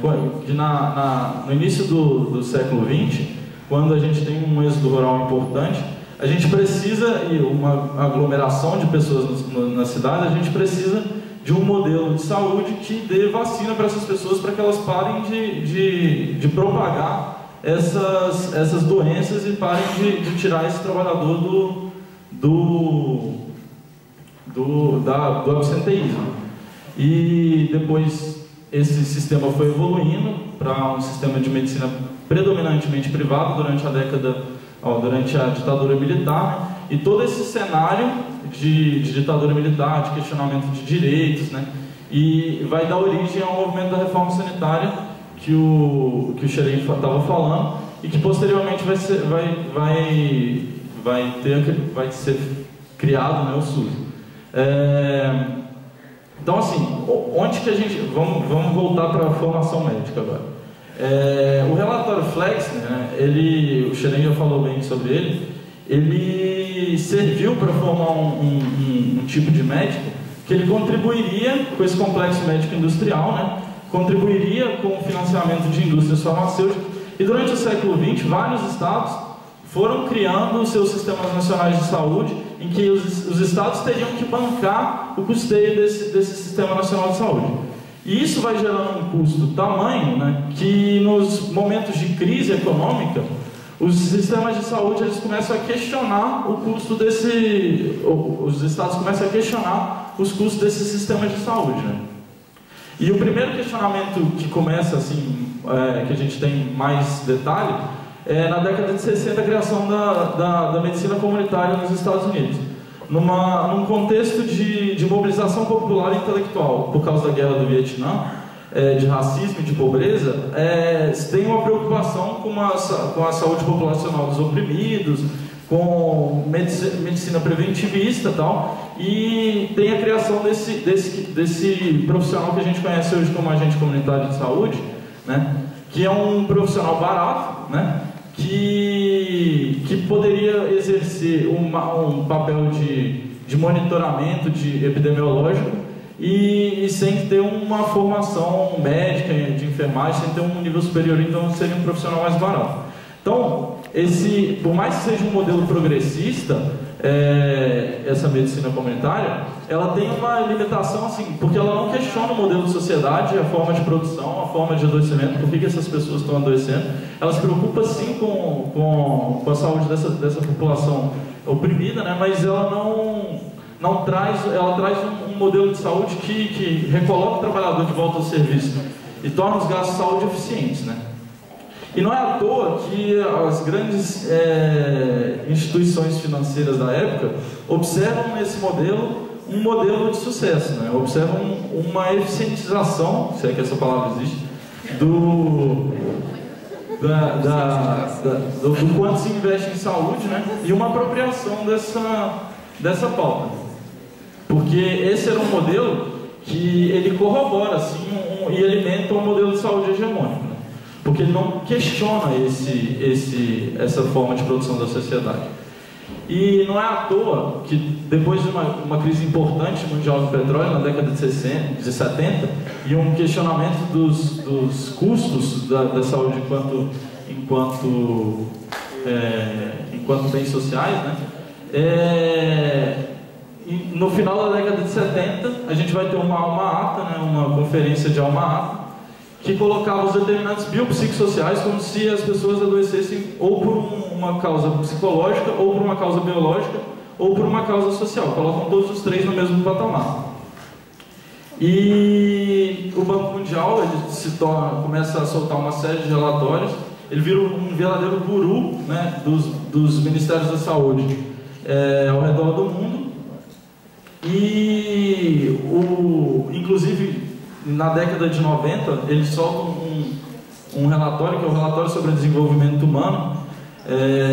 Que no início do século XX, quando a gente tem um êxodo rural importante, a gente precisa, e uma aglomeração de pessoas na cidade, a gente precisa de um modelo de saúde que dê vacina para essas pessoas, para que elas parem de propagar essas doenças e parem de tirar esse trabalhador do absenteísmo. E depois esse sistema foi evoluindo para um sistema de medicina predominantemente privado durante a ditadura militar, né? E todo esse cenário de ditadura militar, de questionamento de direitos, né? E vai dar origem ao movimento da reforma sanitária que o Xerém estava falando e que posteriormente vai ser criado, né, o SUS. Então, assim, onde que a gente... Vamos voltar para a formação médica agora. O relatório Flex, né, o Xerém já falou bem sobre ele serviu para formar um tipo de médico que ele contribuiria com esse complexo médico industrial, né, contribuiria com o financiamento de indústrias farmacêuticas, e durante o século XX, vários estados foram criando os seus sistemas nacionais de saúde, em que os estados teriam que bancar o custeio desse sistema nacional de saúde. E isso vai gerando um custo tamanho, né, que nos momentos de crise econômica, os sistemas de saúde eles começam a questionar o custo os estados começam a questionar os custos desses sistemas de saúde, né? E o primeiro questionamento que começa assim, que a gente tem mais detalhe, é na década de 60 a criação da medicina comunitária nos Estados Unidos, num contexto de mobilização popular e intelectual por causa da guerra do Vietnã, de racismo e de pobreza. Tem uma preocupação com a saúde populacional dos oprimidos, com medicina preventivista e tal, e tem a criação desse profissional que a gente conhece hoje como agente comunitário de saúde, né, que é um profissional barato, né, que poderia exercer um papel de monitoramento epidemiológico e sem ter uma formação médica, de enfermagem, sem ter um nível superior, então seria um profissional mais barato. Então, por mais que seja um modelo progressista, essa medicina comunitária, ela tem uma limitação, assim, porque ela não questiona o modelo de sociedade, a forma de produção, a forma de adoecimento, por que essas pessoas estão adoecendo. Ela se preocupa, sim, com a saúde dessa população oprimida, né? Mas ela não traz, ela traz um modelo de saúde que recoloca o trabalhador de volta ao serviço e torna os gastos de saúde eficientes, né? E não é à toa que as grandes instituições financeiras da época observam nesse modelo um modelo de sucesso, né? Observam uma eficientização, se é que essa palavra existe, do quanto se investe em saúde, né? E uma apropriação dessa pauta. Porque esse era um modelo que ele corrobora assim, e alimenta um modelo de saúde hegemônico, né? Porque ele não questiona essa forma de produção da sociedade. E não é à toa que depois de uma crise importante mundial do petróleo, na década de 70, e um questionamento dos custos da saúde enquanto bens sociais, né? E no final da década de 70, a gente vai ter uma alma-ata, né? Uma conferência de alma-ata, que colocava os determinantes biopsicossociais como se as pessoas adoecessem ou por uma causa psicológica, ou por uma causa biológica, ou por uma causa social. Colocam todos os três no mesmo patamar. E o Banco Mundial ele começa a soltar uma série de relatórios. Ele vira um verdadeiro guru, né, dos ministérios da saúde ao redor do mundo. E inclusive na década de 90, ele solta um relatório, que é o relatório sobre desenvolvimento humano,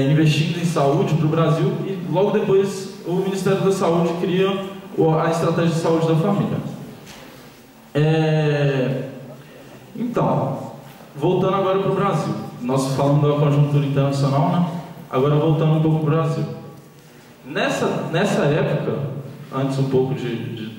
investindo em saúde para o Brasil, e logo depois o Ministério da Saúde cria a estratégia de saúde da família. Então, voltando agora para o Brasil, nós falamos da conjuntura internacional, né? Agora voltando um pouco para o Brasil. Nessa época, antes um pouco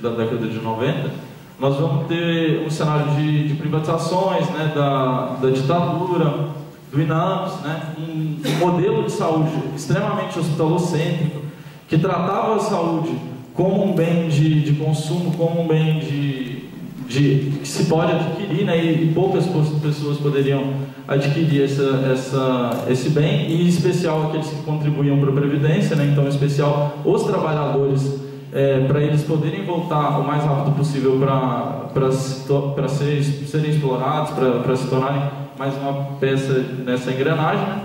da década de 90, nós vamos ter um cenário de privatizações, né, da ditadura, do INAMPS, né, um modelo de saúde extremamente hospitalocêntrico, que tratava a saúde como um bem de consumo, como um bem que se pode adquirir, né, e poucas pessoas poderiam adquirir esse bem, e em especial aqueles que contribuíam para a Previdência, né, então em especial os trabalhadores, para eles poderem voltar o mais rápido possível para serem explorados, para se tornarem mais uma peça nessa engrenagem, né?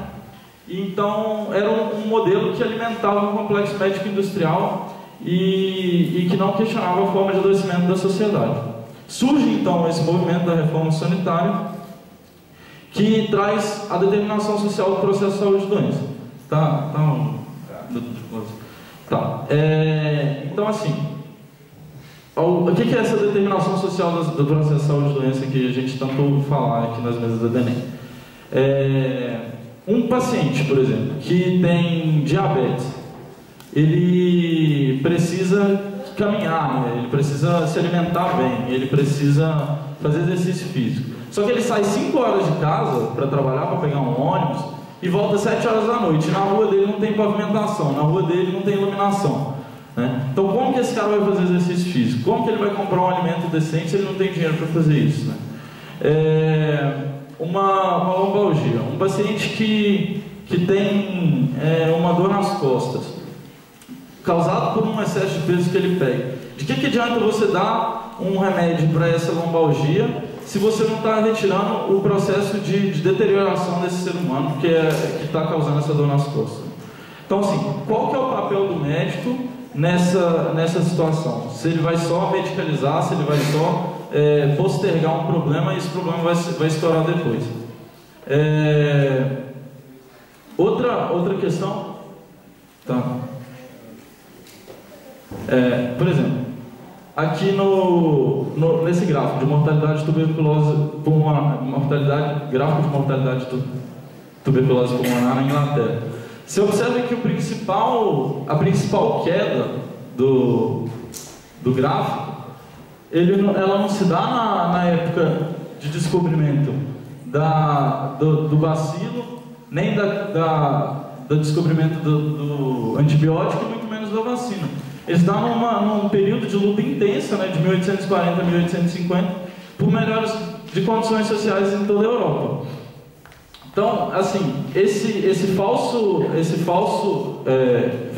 E então era um modelo que alimentava o complexo médico industrial e que não questionava a forma de adoecimento da sociedade. Surge então esse movimento da reforma sanitária, que traz a determinação social do processo de saúde e doença. Então, assim, o que é essa determinação social do processo de saúde e doença que a gente tanto ouve falar aqui nas mesas da DENEM? Um paciente, por exemplo, que tem diabetes, ele precisa caminhar, né? Ele precisa se alimentar bem, ele precisa fazer exercício físico. Só que ele sai 5 horas de casa para trabalhar, para pegar um ônibus, e volta às 7 horas da noite. Na rua dele não tem pavimentação, na rua dele não tem iluminação, né? Então como que esse cara vai fazer exercício físico? Como que ele vai comprar um alimento decente se ele não tem dinheiro para fazer isso, né? Uma lombalgia, um paciente que tem uma dor nas costas, causado por um excesso de peso que ele pega. De que adianta você dar um remédio para essa lombalgia se você não está retirando o processo de deterioração desse ser humano que está causando essa dor nas costas? Então, assim, qual que é o papel do médico nessa situação? Se ele vai só medicalizar, se ele vai só postergar um problema e esse problema vai estourar depois. Outra questão, tá? Por exemplo, aqui nesse gráfico de mortalidade de tuberculose pulmonar, gráfico de mortalidade de tuberculose pulmonar na Inglaterra, você observa que a principal queda do gráfico, ela não se dá na época de descobrimento do bacilo, nem do descobrimento do antibiótico, e muito menos da vacina. Eles dão num período de luta intensa, né, de 1840 a 1850, por melhores de condições sociais em toda a Europa. Então, assim,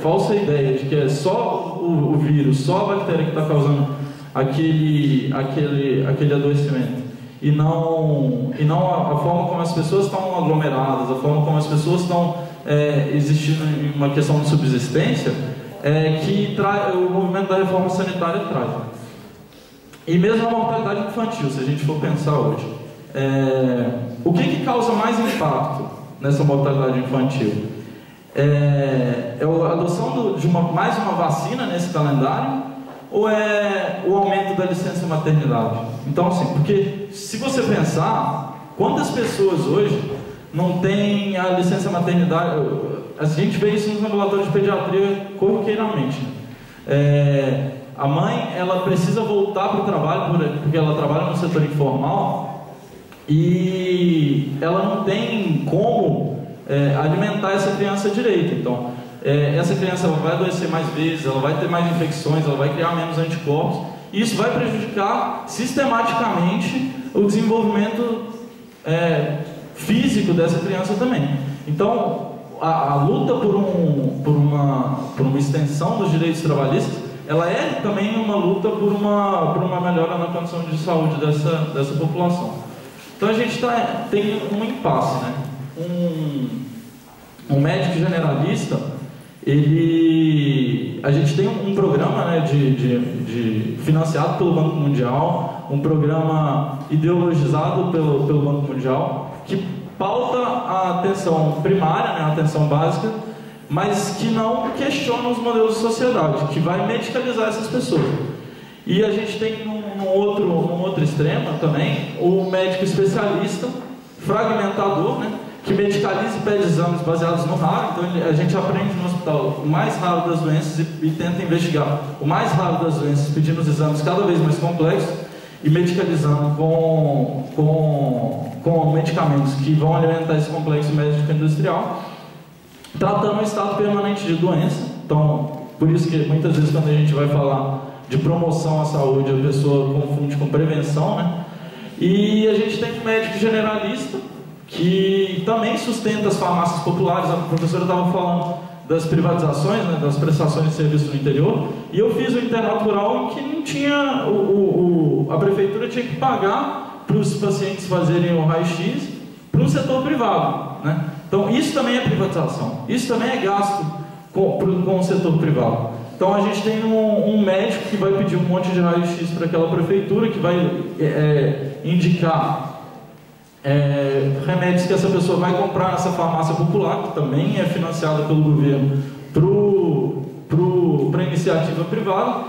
falsa ideia de que é só o vírus, só a bactéria que está causando aquele adoecimento, e não a forma como as pessoas estão aglomeradas, a forma como as pessoas estão existindo em uma questão de subsistência, que o movimento da reforma sanitária traz. E mesmo a mortalidade infantil, se a gente for pensar hoje. O que causa mais impacto nessa mortalidade infantil? A adoção de mais uma vacina nesse calendário, ou é o aumento da licença maternidade? Então, assim, porque se você pensar, quantas pessoas hoje não têm a licença maternidade? A gente vê isso nos ambulatórios de pediatria corriqueiramente. A mãe, ela precisa voltar para o trabalho, porque ela trabalha no setor informal, e ela não tem como alimentar essa criança direito. Então, essa criança vai adoecer mais vezes, ela vai ter mais infecções, ela vai criar menos anticorpos, e isso vai prejudicar sistematicamente o desenvolvimento físico dessa criança também. Então, a luta por uma extensão dos direitos trabalhistas, ela é também uma luta por uma melhora na condição de saúde dessa população. Então a gente tem um impasse, né? Um médico generalista, a gente tem um programa, né, financiado pelo Banco Mundial, um programa ideologizado pelo Banco Mundial, que pauta a atenção primária, né, a atenção básica, mas que não questiona os modelos de sociedade, que vai medicalizar essas pessoas. E a gente tem num outro extremo também o médico especialista, fragmentador, né, que medicaliza e pede exames baseados no raro. Então a gente aprende no hospital o mais raro das doenças e tenta investigar o mais raro das doenças, pedindo os exames cada vez mais complexos e medicalizando com medicamentos que vão alimentar esse complexo médico industrial, tratando o estado permanente de doença. Então, por isso que muitas vezes quando a gente vai falar de promoção à saúde, a pessoa confunde com prevenção, né? E a gente tem um médico generalista que também sustenta as farmácias populares. A professora estava falando das privatizações, né, das prestações de serviço no interior, e eu fiz o internato rural em que não tinha, a prefeitura tinha que pagar para os pacientes fazerem o raio-x para o setor privado, né? Então isso também é privatização, isso também é gasto com o setor privado. Então a gente tem um médico que vai pedir um monte de raio-x para aquela prefeitura, que vai indicar remédios que essa pessoa vai comprar nessa farmácia popular, que também é financiada pelo governo, para a iniciativa privada,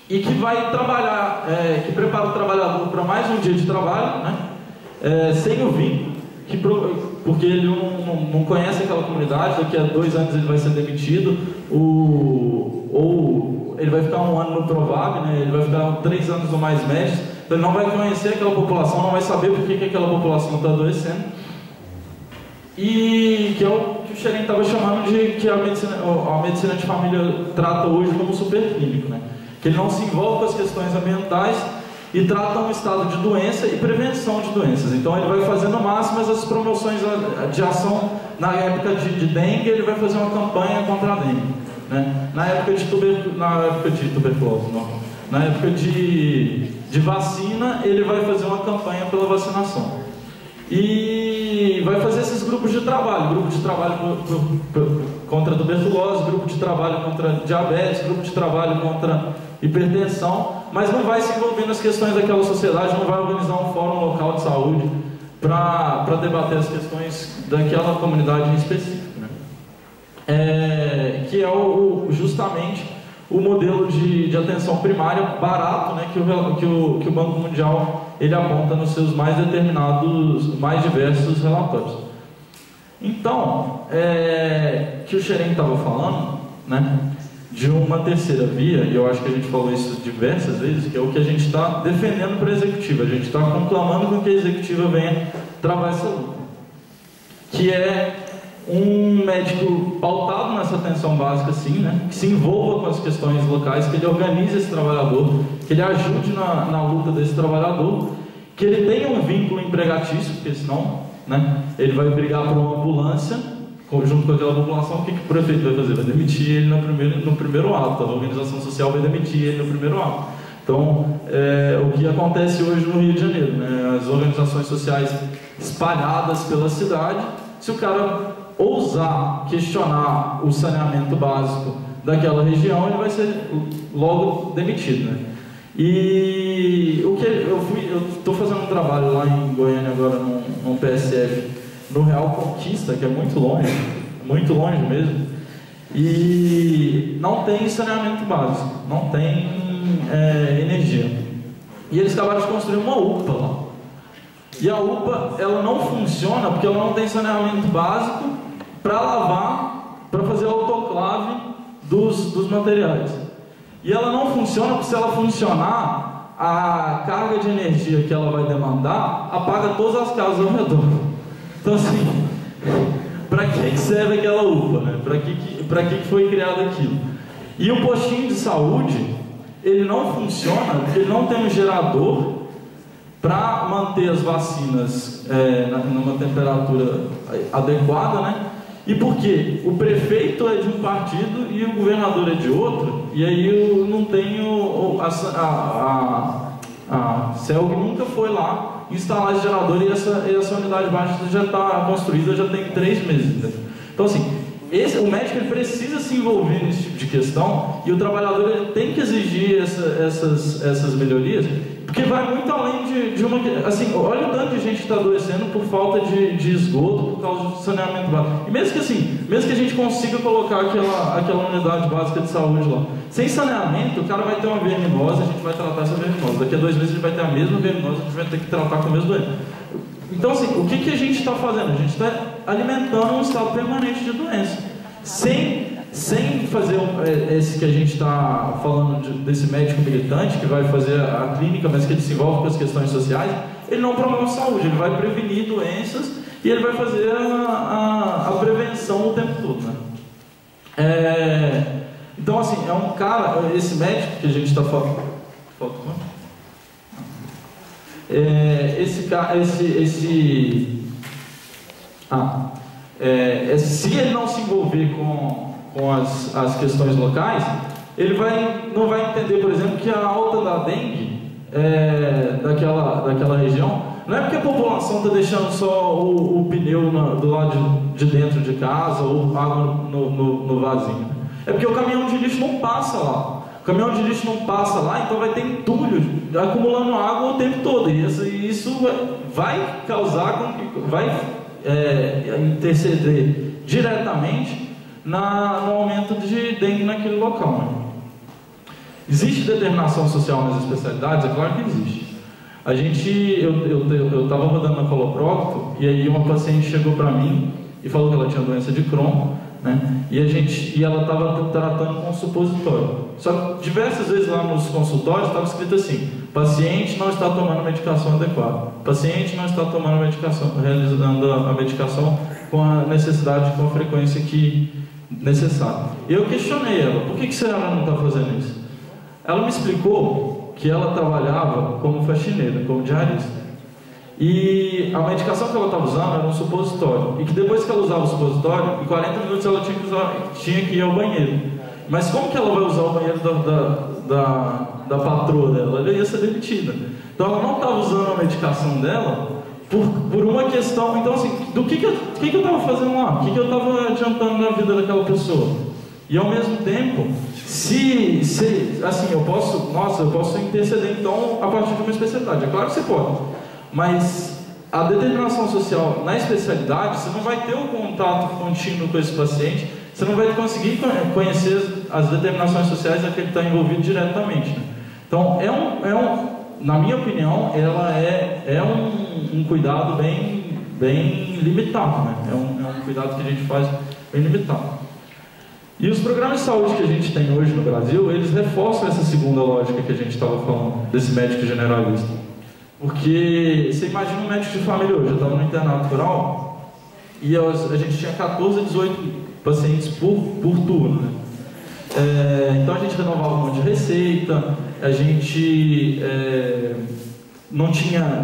e que vai trabalhar, que prepara o trabalhador para mais um dia de trabalho, né, sem o vínculo, porque ele não conhece aquela comunidade. Daqui a 2 anos ele vai ser demitido, ou ele vai ficar 1 ano no Provab, né, ele vai ficar 3 anos ou mais médicos. Então ele não vai conhecer aquela população, não vai saber por que aquela população está adoecendo. e que é o que o Xerém estava chamando de que a medicina de família trata hoje como superclínico, né? Que ele não se envolve com as questões ambientais e trata um estado de doença e prevenção de doenças. Então ele vai fazer no máximo essas promoções de ação. Na época de dengue, ele vai fazer uma campanha contra a dengue, né? Na época de tuberculose, não. Na época de vacina, ele vai fazer uma campanha pela vacinação. E vai fazer esses grupos de trabalho, grupo de trabalho contra a tuberculose, grupo de trabalho contra diabetes, grupo de trabalho contra hipertensão, mas não vai se envolver nas questões daquela sociedade, não vai organizar um fórum local de saúde para debater as questões daquela comunidade em específico, né? Que é justamente o modelo de atenção primária barato, né, que o Banco Mundial ele aponta nos seus mais diversos relatórios. Então, que o Xerém estava falando, né, de uma terceira via, e eu acho que a gente falou isso diversas vezes, que é o que a gente está defendendo para a executiva. A gente está conclamando com que a executiva venha travar essa luta, que é um médico pautado nessa atenção básica, sim, né? Que se envolva com as questões locais, que ele organize esse trabalhador, que ele ajude na luta desse trabalhador, que ele tenha um vínculo empregatício, porque senão, né, ele vai brigar por uma ambulância junto com aquela população. O que o prefeito vai fazer? Vai demitir ele no primeiro ato. A organização social vai demitir ele no primeiro ato. Então, o que acontece hoje no Rio de Janeiro, né? As organizações sociais espalhadas pela cidade, se o cara ousar questionar o saneamento básico daquela região, ele vai ser logo demitido, né? E o que eu estou fazendo um trabalho lá em Goiânia agora num PSF no Real Conquista, que é muito longe mesmo, e não tem saneamento básico, não tem energia. E eles acabaram de construir uma UPA lá. E a UPA, ela não funciona porque ela não tem saneamento básico para lavar, para fazer autoclave dos materiais. E ela não funciona porque, se ela funcionar, a carga de energia que ela vai demandar apaga todas as casas ao redor. Então, assim, para que serve aquela UPA, né? Para que foi criado aquilo? E o postinho de saúde, ele não funciona porque ele não tem um gerador para manter as vacinas numa temperatura adequada, né? E porque o prefeito é de um partido e o governador é de outro, e aí eu não tenho a CELG nunca foi lá instalar esse gerador, e essa unidade básica já está construída, já tem 3 meses, né? Então, assim, o médico ele precisa se envolver nesse tipo de questão, e o trabalhador ele tem que exigir essas melhorias, porque vai muito além de uma... Assim, olha o tanto de gente que está adoecendo por falta de esgoto, por causa do saneamento básico. E mesmo que a gente consiga colocar aquela unidade básica de saúde lá, sem saneamento, o cara vai ter uma verminose, a gente vai tratar essa verminose. Daqui a 2 meses ele vai ter a mesma verminose, a gente vai ter que tratar com o mesmo doente. Então, assim, o que a gente está fazendo? A gente está alimentando um estado permanente de doença. Sem fazer esse que a gente está falando desse médico militante que vai fazer a clínica, mas que ele se envolve com as questões sociais, ele não promove saúde, ele vai prevenir doenças e ele vai fazer a prevenção o tempo todo, né? Então, assim, é um cara, esse médico que a gente está falando. Se ele não se envolver com as questões locais, ele não vai entender, por exemplo, que a alta da dengue daquela região não é porque a população está deixando só o pneu do lado de dentro de casa ou água no vasinho. É porque o caminhão de lixo não passa lá. O caminhão de lixo não passa lá, então vai ter entulho acumulando água o tempo todo. E isso vai causar, vai interceder diretamente no aumento de dengue naquele local, né? Existe determinação social nas especialidades? É claro que existe. Eu estava rodando na Coloprocto e aí uma paciente chegou para mim e falou que ela tinha doença de Crohn, né? E ela estava tratando com supositório. Só que diversas vezes lá nos consultórios estava escrito assim: paciente não está tomando medicação adequada, paciente não está tomando medicação, realizando a medicação com a necessidade, com a frequência que necessária. Eu questionei ela, por que ela não está fazendo isso? Ela me explicou que ela trabalhava como faxineira, como diarista. E a medicação que ela estava usando era um supositório. E que depois que ela usava o supositório, em 40 minutos ela tinha que ir ao banheiro. Mas como que ela vai usar o banheiro da patroa dela? Ela ia ser demitida. Então ela não estava usando a medicação dela por uma questão. Então assim, do que eu estava fazendo lá? O que eu estava adiantando na vida daquela pessoa? E ao mesmo tempo, se assim, eu posso interceder então a partir de uma especialidade. É claro que você pode, mas a determinação social na especialidade, você não vai ter um contato contínuo com esse paciente, você não vai conseguir conhecer as determinações sociais a que ele está envolvido diretamente, né? Então, na minha opinião, ela é um cuidado bem limitado, né? É um cuidado que a gente faz bem limitado. E os programas de saúde que a gente tem hoje no Brasil, eles reforçam essa segunda lógica que a gente estava falando, desse médico generalista. Porque você imagina um médico de família hoje, eu estava no internato rural e a gente tinha 14 a 18 pacientes por turno, né? Então a gente renovava um monte de receita, a gente não tinha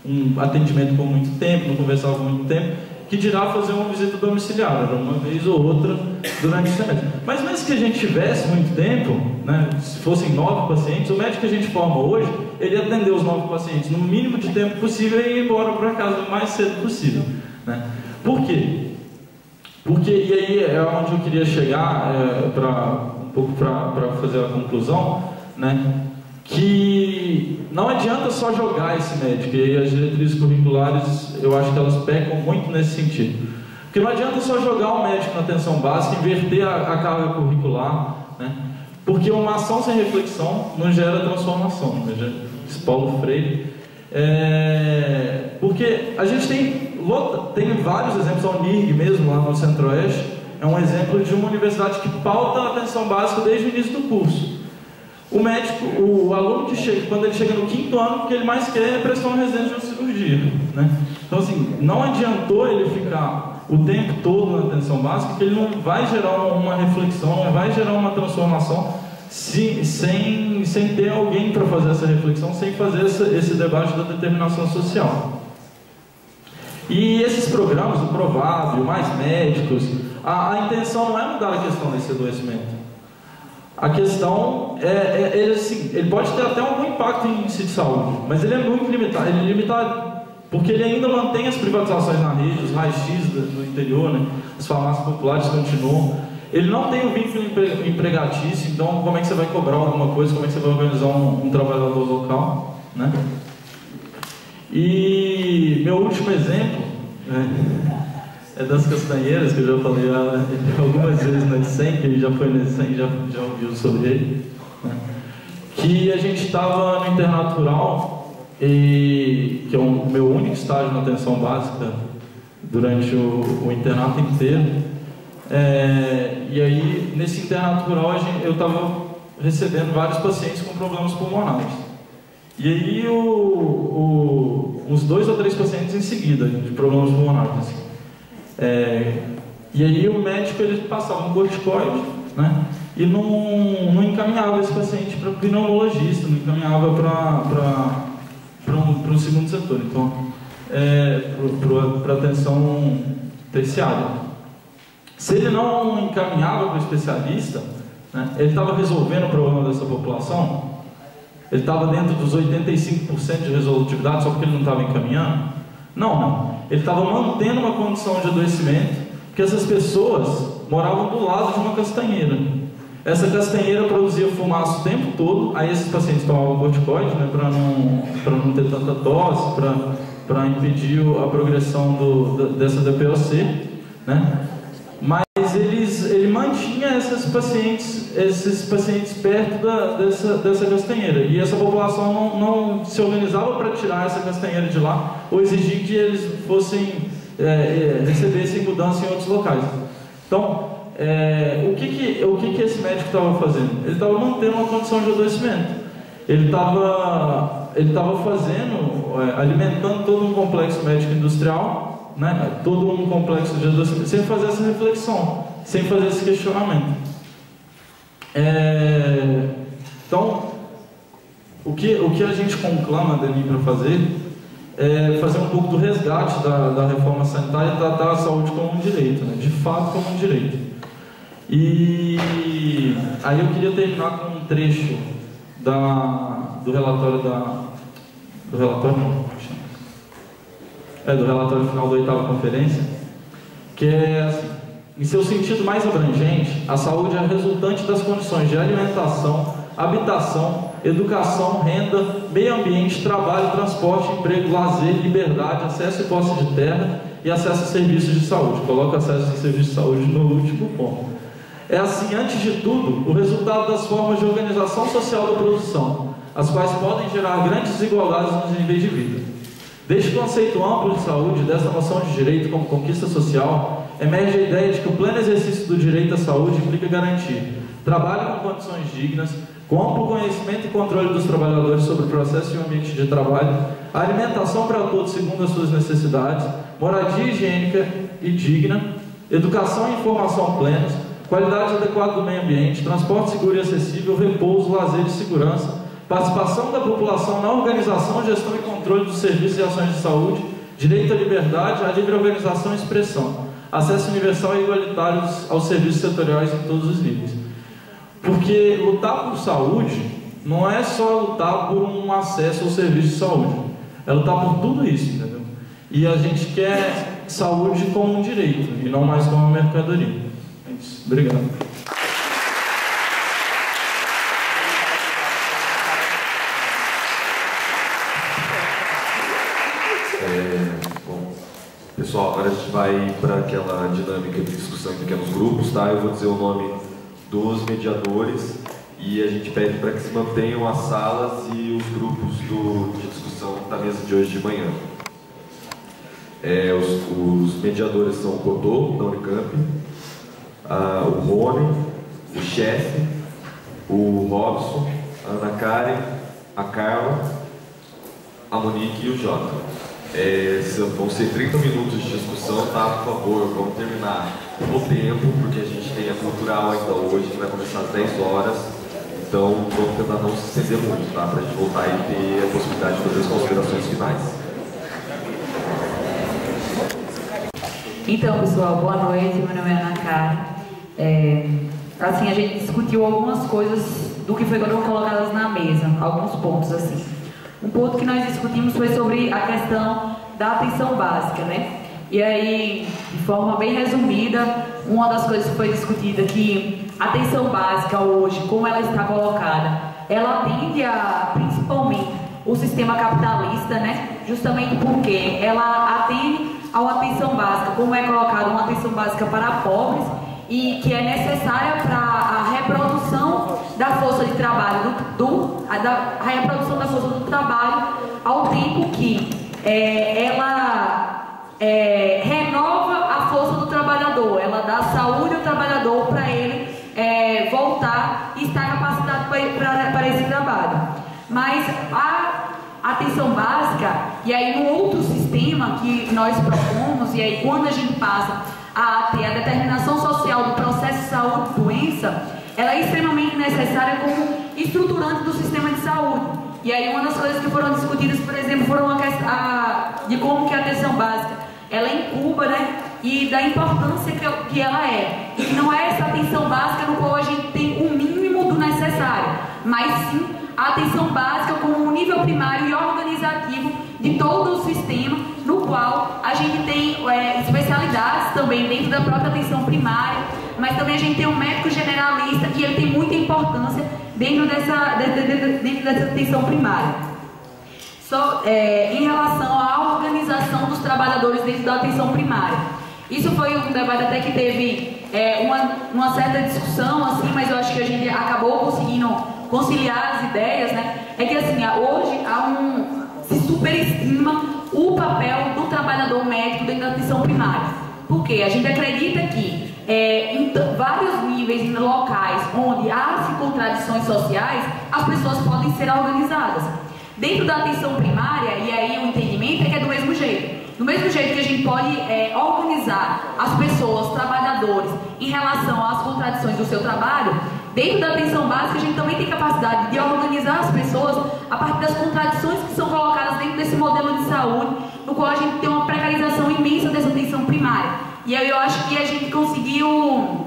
um atendimento por muito tempo, não conversava por muito tempo, que dirá fazer uma visita domiciliar, era uma vez ou outra durante o semestre. Mas mesmo que a gente tivesse muito tempo, né, se fossem 9 pacientes, o médico que a gente forma hoje, ele ia atender os 9 pacientes no mínimo de tempo possível e ir embora para casa o mais cedo possível, né? Por quê? Porque, e aí é onde eu queria chegar, um pouco para fazer a conclusão, né? Que não adianta só jogar esse médico, e as diretrizes curriculares, eu acho que elas pecam muito nesse sentido. Porque não adianta só jogar o médico na atenção básica, inverter a carga curricular, né? Porque uma ação sem reflexão não gera transformação, né? Diz Paulo Freire. Porque a gente tem vários exemplos, a Unirg mesmo, lá no Centro-Oeste, é um exemplo de uma universidade que pauta a atenção básica desde o início do curso. O médico, o aluno que chega, quando ele chega no 5º ano, o que ele mais quer é prestar uma residência de uma cirurgia, né? Então assim, não adiantou ele ficar o tempo todo na atenção básica, que ele não vai gerar uma reflexão, não vai gerar uma transformação sem ter alguém para fazer essa reflexão, sem fazer esse debate da determinação social. E esses programas, o Provável, Mais Médicos, a intenção não é mudar a questão desse adoecimento. A questão ele pode ter até algum impacto em índice de saúde, mas ele é muito limitado. Ele é limitado porque ele ainda mantém as privatizações na rede, os raios-x no interior, né? As farmácias populares continuam. Ele não tem o vínculo empregatício, então como é que você vai cobrar alguma coisa, como é que você vai organizar um trabalhador local, né? E meu último exemplo é das castanheiras, que eu já falei algumas vezes na ICEM, que ele já foi na ICEM, já ouviu sobre ele, né? Que a gente estava no internato rural, que é o meu único estágio na atenção básica durante o internato inteiro. E aí, nesse internato rural, eu estava recebendo vários pacientes com problemas pulmonares. E aí, uns 2 ou 3 pacientes em seguida, de problemas pulmonares. Assim. E aí, o médico ele passava um corticoide, né? E não encaminhava esse paciente para o pneumologista, não encaminhava para um segundo setor, então, para atenção terciária. Se ele não encaminhava para o especialista, né, ele estava resolvendo o problema dessa população, ele estava dentro dos 85% de resolutividade só porque ele não estava encaminhando? Não. Ele estava mantendo uma condição de adoecimento, porque essas pessoas moravam do lado de uma castanheira. Essa castanheira produzia fumaça o tempo todo, aí esses pacientes tomavam corticoide, né, para não ter tanta tosse, para impedir a progressão dessa DPOC, né? Mas ele mantinha esses pacientes perto dessa castanheira, e essa população não se organizava para tirar essa castanheira de lá ou exigir que eles recebessem mudança em outros locais. Então, o que esse médico estava fazendo? Ele estava mantendo uma condição de adoecimento. Ele estava alimentando todo um complexo médico industrial né, todo um complexo de adoecimento, sem fazer essa reflexão, sem fazer esse questionamento. Então, o que a gente conclama a DENIM para fazer é fazer um pouco do resgate da reforma sanitária e tratar a saúde como um direito, né, de fato como um direito. E aí eu queria terminar com um trecho do relatório do relatório final da 8ª conferência, que é assim: em seu sentido mais abrangente, a saúde é resultante das condições de alimentação, habitação, educação, renda, meio ambiente, trabalho, transporte, emprego, lazer, liberdade, acesso e posse de terra e acesso a serviços de saúde. Coloca acesso a serviços de saúde no último ponto. É assim, antes de tudo, o resultado das formas de organização social da produção, as quais podem gerar grandes desigualdades nos níveis de vida. Deste conceito amplo de saúde, dessa noção de direito como conquista social, emerge a ideia de que o pleno exercício do direito à saúde implica garantir trabalho com condições dignas, com amplo conhecimento e controle dos trabalhadores sobre o processo e o ambiente de trabalho, alimentação para todos segundo as suas necessidades, moradia higiênica e digna, educação e informação plenos, qualidade adequada do meio ambiente, transporte seguro e acessível, repouso, lazer e segurança, participação da população na organização, gestão e controle dos serviços e ações de saúde, direito à liberdade, à livre organização e expressão, acesso universal e igualitário aos serviços setoriais em todos os níveis. Porque lutar por saúde não é só lutar por um acesso ao serviço de saúde, é lutar por tudo isso, entendeu? E a gente quer saúde como um direito e não mais como uma mercadoria. É isso. Obrigado. Bom, pessoal, agora a gente vai para aquela dinâmica de discussão em pequenos grupos, tá? Eu vou dizer o nome dos mediadores e a gente pede para que se mantenham as salas e os grupos de discussão da mesa de hoje de manhã. Os mediadores são o Cotô, da Unicamp, o Rony, o chefe, o Robson, a Ana Karen, a Carla, a Monique e o Jota. Vão ser 30 minutos de discussão, tá? Por favor, vamos terminar no tempo, porque a gente tem a cultural ainda hoje, que vai começar às 10 horas. Então, vamos tentar não se estender muito, tá? Para a gente voltar e ter a possibilidade de fazer as considerações finais. Então, pessoal, boa noite. Meu nome é Ana Karen. Assim, a gente discutiu algumas coisas do que foram colocadas na mesa, alguns pontos, assim. Um ponto que nós discutimos foi sobre a questão da atenção básica, né? E aí, de forma bem resumida, uma das coisas que foi discutida é que a atenção básica hoje, como ela está colocada, ela atende a, principalmente, o sistema capitalista, né? Justamente porque ela atende a uma atenção básica, como é colocada uma atenção básica para pobres e que é necessária para a reprodução da força de trabalho, a reprodução da força do trabalho, ao tempo que ela renova a força do trabalhador, ela dá saúde ao trabalhador para ele voltar e estar capacitado para esse trabalho. Mas a atenção básica, e aí no outro sistema que nós propomos, e aí quando a gente passa a ter a determinação social do processo de saúde e doença, ela é extremamente necessária como estruturante do sistema de saúde. E aí uma das coisas que foram discutidas, por exemplo, foram de como que a atenção básica, ela incuba, né, e da importância que ela é. E não é essa atenção básica no qual a gente tem o mínimo do necessário, mas sim a atenção básica como um nível primário e organizativo de todo o sistema, no qual a gente tem especialidades também dentro da própria atenção primária, mas também a gente tem um médico generalista que ele tem muita importância dentro dessa atenção primária. Em relação à organização dos trabalhadores dentro da atenção primária, isso foi um debate até que teve uma certa discussão, assim, mas eu acho que a gente acabou conseguindo conciliar as ideias, né? É que assim, hoje se superestima o papel do trabalhador médico dentro da atenção primária. Por quê? A gente acredita que em vários níveis, em locais onde há contradições sociais, as pessoas podem ser organizadas. Dentro da atenção primária, e aí o entendimento é que é do mesmo jeito. do mesmo jeito que a gente pode organizar as pessoas, trabalhadores, em relação às contradições do seu trabalho, dentro da atenção básica a gente também tem capacidade de organizar as pessoas a partir das contradições que são colocadas dentro desse modelo de saúde, no qual a gente tem uma precarização imensa dessa atenção primária. E aí eu acho que a gente conseguiu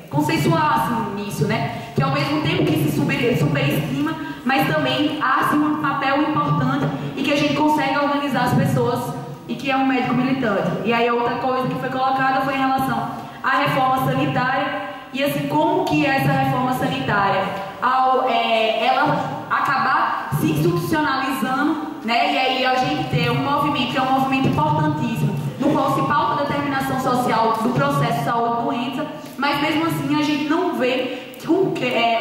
consensuar assim, nisso, né? Que ao mesmo tempo que se superestima, mas também há assim, um papel importante e que a gente consegue organizar as pessoas e que é um médico militante. E aí a outra coisa que foi colocada foi em relação à reforma sanitária e assim, como que essa reforma sanitária, ao ela acabar se institucionalizando, né? E aí a gente ter um movimento que é um movimento importantíssimo, no qual se pauta a determinação social do processo de saúde-doença, mas mesmo assim a gente não vê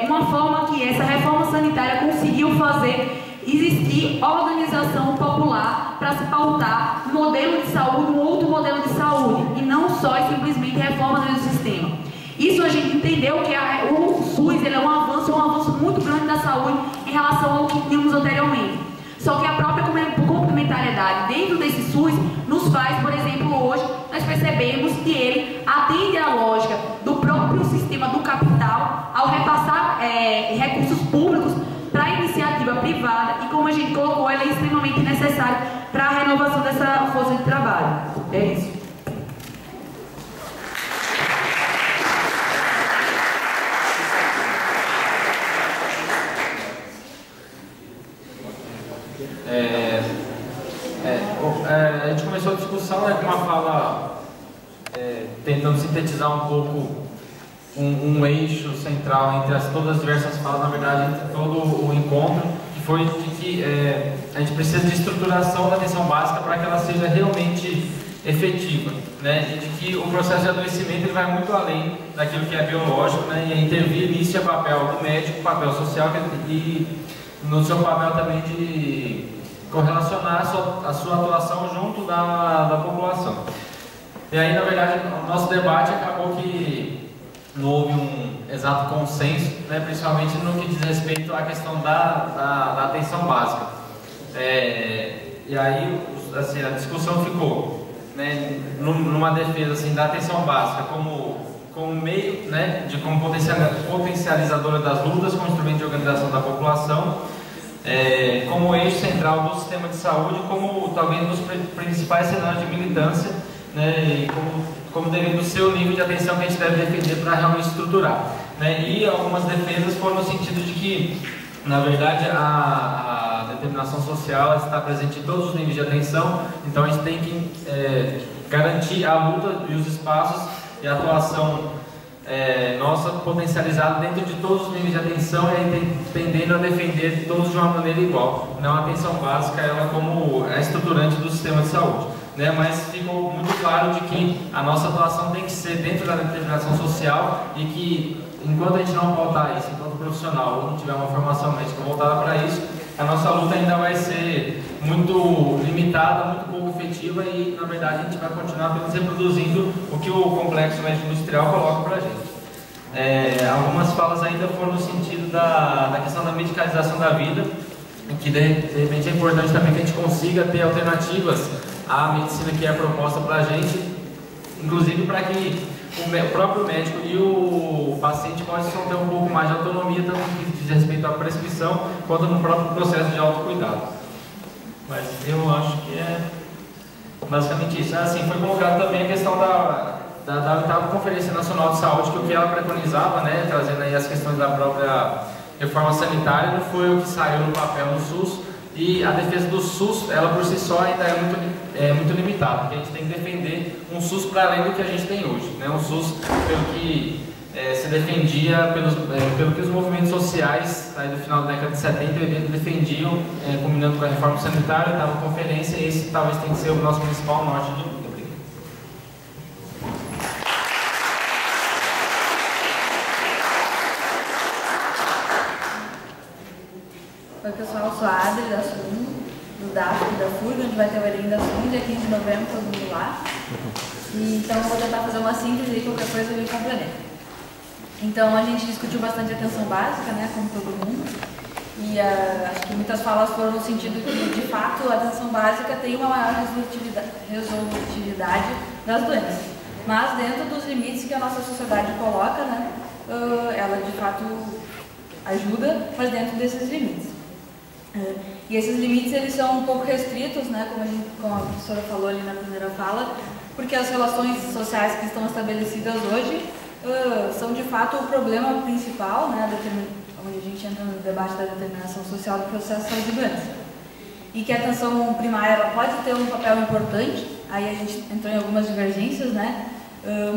uma forma que essa reforma sanitária conseguiu fazer existir organização popular para se pautar um modelo de saúde, um outro modelo de saúde, e não só e simplesmente reforma do sistema. Isso a gente entendeu que o SUS ele é um avanço muito grande da saúde em relação ao que tínhamos anteriormente. Só que a própria complementariedade dentro desse SUS nos faz, por exemplo, hoje nós percebemos que ele atende à lógica do próprio sistema do capital ao repassar recursos públicos para a iniciativa privada e, como a gente colocou, ela é extremamente necessária para a renovação dessa força de trabalho. É isso. A gente começou a discussão com uma fala tentando sintetizar um pouco um eixo central entre todas as diversas falas, na verdade, entre todo o encontro, que foi de que a gente precisa de estruturação da atenção básica para que ela seja realmente efetiva, né? E de que o processo de adoecimento ele vai muito além daquilo que é biológico, né? E intervir nisso é papel do médico, papel social e no seu papel também de correlacionar a sua atuação junto da população. E aí, na verdade, o nosso debate acabou que não houve um exato consenso, né, principalmente no que diz respeito à questão da atenção básica. E aí, assim, a discussão ficou, né, numa defesa assim, da atenção básica como meio, né, como potencializadora das lutas, como instrumento de organização da população, como eixo central do sistema de saúde, como talvez um dos principais cenários de militância, né, e como devido ao seu nível de atenção que a gente deve defender para realmente estruturar, né. E algumas defesas foram no sentido de que, na verdade, a determinação social está presente em todos os níveis de atenção, então a gente tem que garantir a luta e os espaços e a atuação nossa potencializada dentro de todos os níveis de atenção e tendendo a defender todos de uma maneira igual. Não a atenção básica, ela como estruturante do sistema de saúde, né? Mas ficou muito claro de que a nossa atuação tem que ser dentro da determinação social e que enquanto a gente não pautar isso, enquanto profissional ou não tiver uma formação médica voltada para isso, a nossa luta ainda vai ser muito limitada, muito pouco efetiva e, na verdade, a gente vai continuar apenas reproduzindo o que o complexo médico industrial coloca para a gente. Algumas falas ainda foram no sentido da questão da medicalização da vida, e que, de repente, é importante também que a gente consiga ter alternativas à medicina que é proposta para a gente, inclusive para que o próprio médico e o paciente possam ter um pouco mais de autonomia, tanto no que diz respeito à prescrição, quanto no próprio processo de autocuidado. Mas eu acho que é basicamente isso. Assim, foi colocado também a questão da 8ª Conferência Nacional de Saúde, que o que ela preconizava, né, trazendo aí as questões da própria reforma sanitária, não foi o que saiu no papel no SUS, e a defesa do SUS, ela por si só ainda é muito limitada, porque a gente tem que defender um SUS para além do que a gente tem hoje, né? Um SUS pelo que se defendia, pelo que os movimentos sociais aí do final da década de 70 e 80 defendiam, combinando com a reforma sanitária, estava a conferência, e esse talvez tenha que ser o nosso principal norte de luta. Oi pessoal, eu sou a Adri da SUN, do DAF e da FURG, onde vai ter o Enem da SUN, dia 15 de novembro, todo mundo lá. E, então eu vou tentar fazer uma síntese e qualquer coisa eu me complemento. Então a gente discutiu bastante atenção básica, né, como todo mundo. E acho que muitas falas foram no sentido que, de fato, a atenção básica tem uma maior resolutividade das doenças. Mas dentro dos limites que a nossa sociedade coloca, né, ela de fato ajuda, mas dentro desses limites. E esses limites eles são um pouco restritos, né, como a professora falou ali na primeira fala, porque as relações sociais que estão estabelecidas hoje são de fato o problema principal, né, onde a gente entra no debate da determinação social do processo de saúde e doença. E que a atenção primária ela pode ter um papel importante, aí a gente entrou em algumas divergências, né,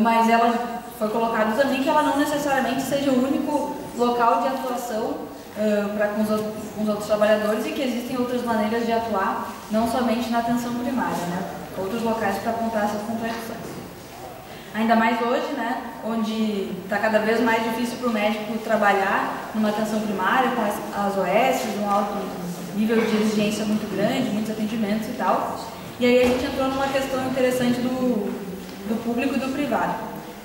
mas ela foi colocado também que ela não necessariamente seja o único local de atuação com os outros trabalhadores e que existem outras maneiras de atuar, não somente na atenção primária, né? Outros locais para apontar essas contradições. Ainda mais hoje, né, onde está cada vez mais difícil para o médico trabalhar numa atenção primária, com as OS, um alto nível de exigência muito grande, muitos atendimentos e tal. E aí a gente entrou numa questão interessante do público e do privado,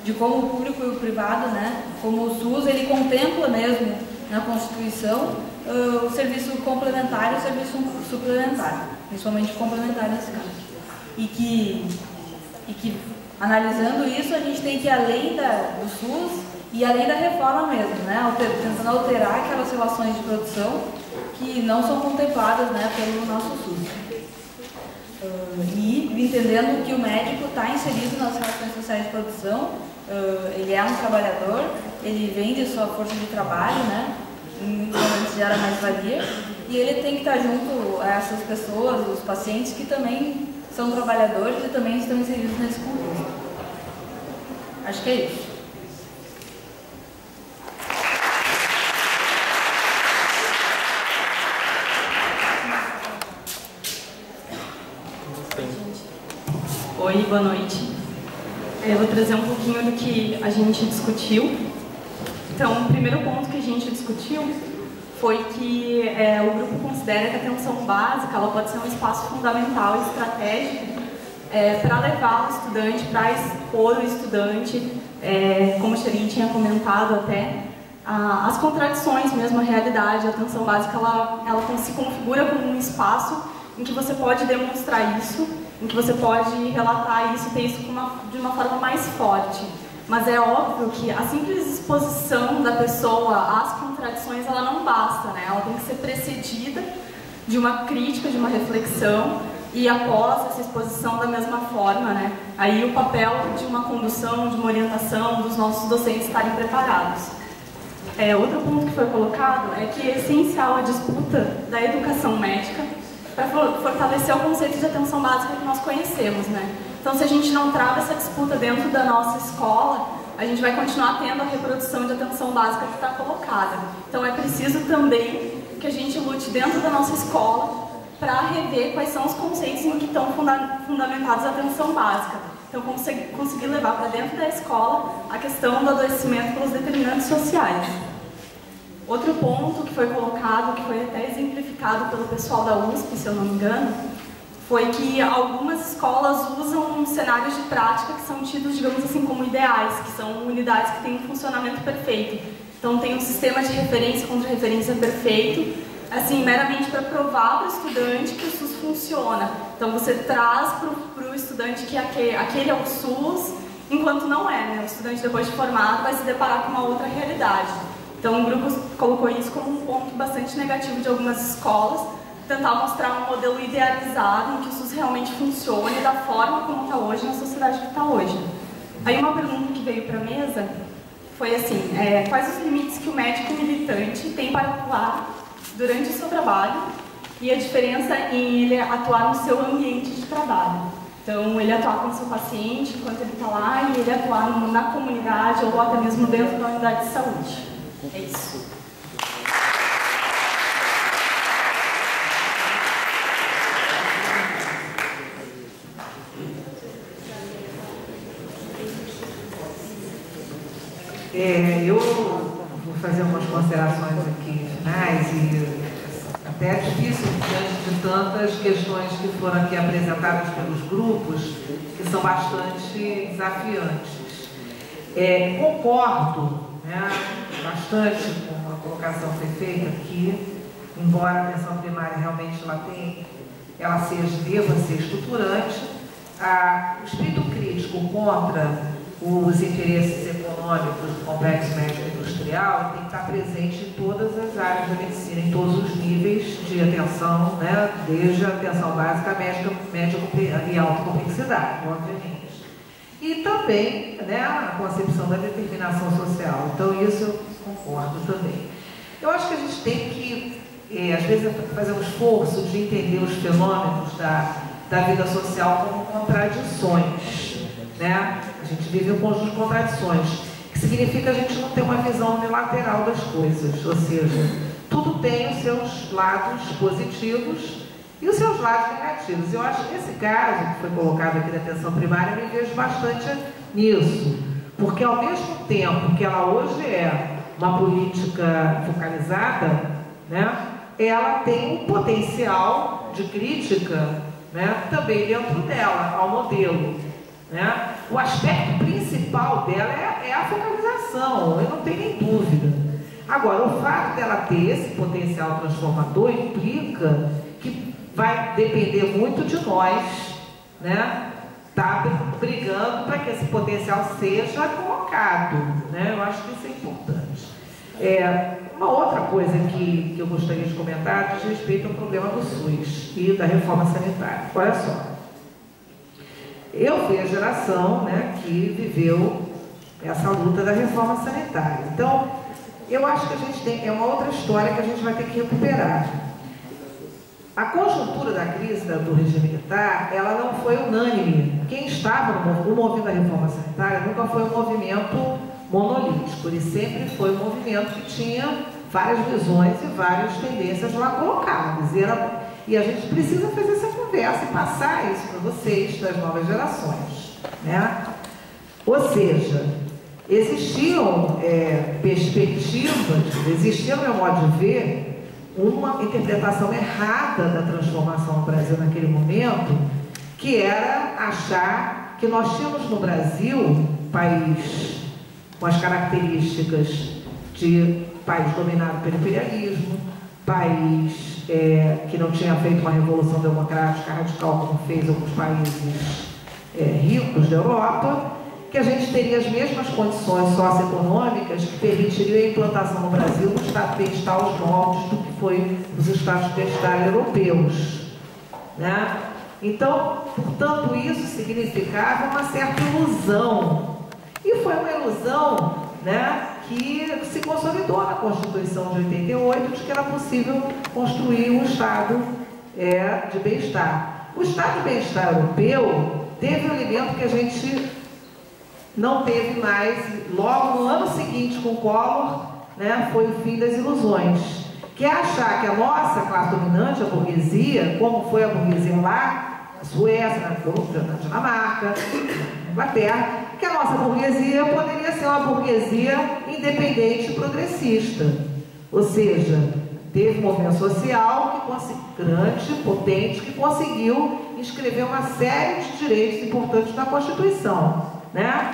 de como o público e o privado, né, como o SUS, ele contempla mesmo na Constituição o serviço complementar e o serviço suplementar, principalmente complementar nesse caso. E que analisando isso, a gente tem que ir além do SUS e além da reforma mesmo, né, tentando alterar aquelas relações de produção que não são contempladas, né, pelo nosso SUS. E entendendo que o médico está inserido nas relações sociais de produção, ele é um trabalhador, ele vende sua força de trabalho, né? Antes gera mais valia, e ele tem que estar junto a essas pessoas, os pacientes que também são trabalhadores e também estão inseridos nesse contexto. Acho que é isso. Oi, boa noite. Eu vou trazer um pouquinho do que a gente discutiu. Então, o primeiro ponto que a gente discutiu foi que o grupo considera que a atenção básica ela pode ser um espaço fundamental e estratégico para levar o estudante, para expor o estudante, como o Xerin tinha comentado até, as contradições mesmo, a realidade. A atenção básica ela se configura como um espaço em que você pode demonstrar isso, em que você pode relatar isso, ter isso de uma forma mais forte. Mas é óbvio que a simples exposição da pessoa às contradições, ela não basta, né? Ela tem que ser precedida de uma crítica, de uma reflexão, e após essa exposição da mesma forma, né? Aí o papel de uma condução, de uma orientação, dos nossos docentes estarem preparados. Outro ponto que foi colocado é que é essencial a disputa da educação médica para fortalecer o conceito de atenção básica que nós conhecemos, né? Então, se a gente não trava essa disputa dentro da nossa escola, a gente vai continuar tendo a reprodução de atenção básica que está colocada. Então, é preciso também que a gente lute dentro da nossa escola para rever quais são os conceitos em que estão fundamentados a atenção básica. Então, conseguir levar para dentro da escola a questão do adoecimento pelos determinantes sociais. Outro ponto que foi colocado, que foi até exemplificado pelo pessoal da USP, se eu não me engano, foi que algumas escolas usam cenários de prática que são tidos, digamos assim, como ideais, que são unidades que têm um funcionamento perfeito. Então, tem um sistema de referência contra referência perfeito, assim, meramente para provar para o estudante que o SUS funciona. Então, você traz para o estudante que aquele é o SUS, enquanto não é, né? O estudante, depois de formado, vai se deparar com uma outra realidade. Então, o grupo colocou isso como um ponto bastante negativo de algumas escolas, tentar mostrar um modelo idealizado em que o SUS realmente funcione da forma como está hoje, na sociedade que está hoje. Aí uma pergunta que veio para a mesa foi assim, quais os limites que o médico militante tem para atuar durante o seu trabalho e a diferença em ele atuar no seu ambiente de trabalho. Então, ele atuar com o seu paciente enquanto ele está lá e ele atuar na comunidade ou até mesmo dentro da unidade de saúde. É isso. Eu vou fazer umas considerações aqui finais e até é difícil diante de tantas questões que foram aqui apresentadas pelos grupos, que são bastante desafiantes. Concordo, né, bastante com a colocação que foi feita aqui, embora a atenção primária realmente deva ser estruturante, o espírito crítico contra os interesses econômicos do complexo médico-industrial tem que estar presente em todas as áreas da medicina, em todos os níveis de atenção, né, desde a atenção básica, média e alta complexidade, obviamente. E também, né, a concepção da determinação social. Então, isso eu concordo também. Eu acho que a gente tem que, às vezes, fazer um esforço de entender os fenômenos da vida social como contradições, né? A gente vive um conjunto de contradições, que significa a gente não ter uma visão unilateral das coisas, ou seja, tudo tem os seus lados positivos e os seus lados negativos. Eu acho que nesse caso, que foi colocado aqui na atenção primária, eu me vejo bastante nisso, porque ao mesmo tempo que ela hoje é uma política focalizada, né, ela tem um potencial de crítica, né, também dentro dela, ao modelo. Né? O aspecto principal dela é a focalização, eu não tenho nem dúvida. Agora, o fato dela ter esse potencial transformador implica que vai depender muito de nós, né? Tá brigando para que esse potencial seja colocado, né? Eu acho que isso é importante. Uma outra coisa que eu gostaria de comentar diz respeito ao problema do SUS e da reforma sanitária. Olha só. Eu fui a geração, né, que viveu essa luta da reforma sanitária. Então, eu acho que a gente é uma outra história que a gente vai ter que recuperar. A conjuntura da crise do regime militar, ela não foi unânime. Quem estava no movimento da reforma sanitária nunca foi um movimento monolítico. Ele sempre foi um movimento que tinha várias visões e várias tendências lá colocadas. E a gente precisa fazer essa conversa e passar isso para vocês, das novas gerações, né? Ou seja, existiam perspectivas, existia, no meu modo de ver, uma interpretação errada da transformação no Brasil naquele momento, que era achar que nós tínhamos no Brasil, país com as características de país dominado pelo imperialismo, país que não tinha feito uma revolução democrática radical como fez alguns países ricos da Europa, que a gente teria as mesmas condições socioeconômicas que permitiriam a implantação no Brasil do Estado de bem-estar aos moldes do que foi os Estados de bem-estar europeus, né? Então, portanto, isso significava uma certa ilusão. E foi uma ilusão, né, que se consolidou na Constituição de 88, de que era possível construir um Estado de bem-estar. O Estado de bem-estar europeu teve um elemento que a gente não teve mais, logo no ano seguinte com o Collor, né, foi o fim das ilusões, que é achar que a nossa classe dominante, a burguesia, como foi a burguesia lá, na Suécia, na Dinamarca, na Inglaterra, que a nossa burguesia poderia ser uma burguesia independente e progressista. Ou seja, teve um movimento social grande, potente, que conseguiu inscrever uma série de direitos importantes na Constituição, né?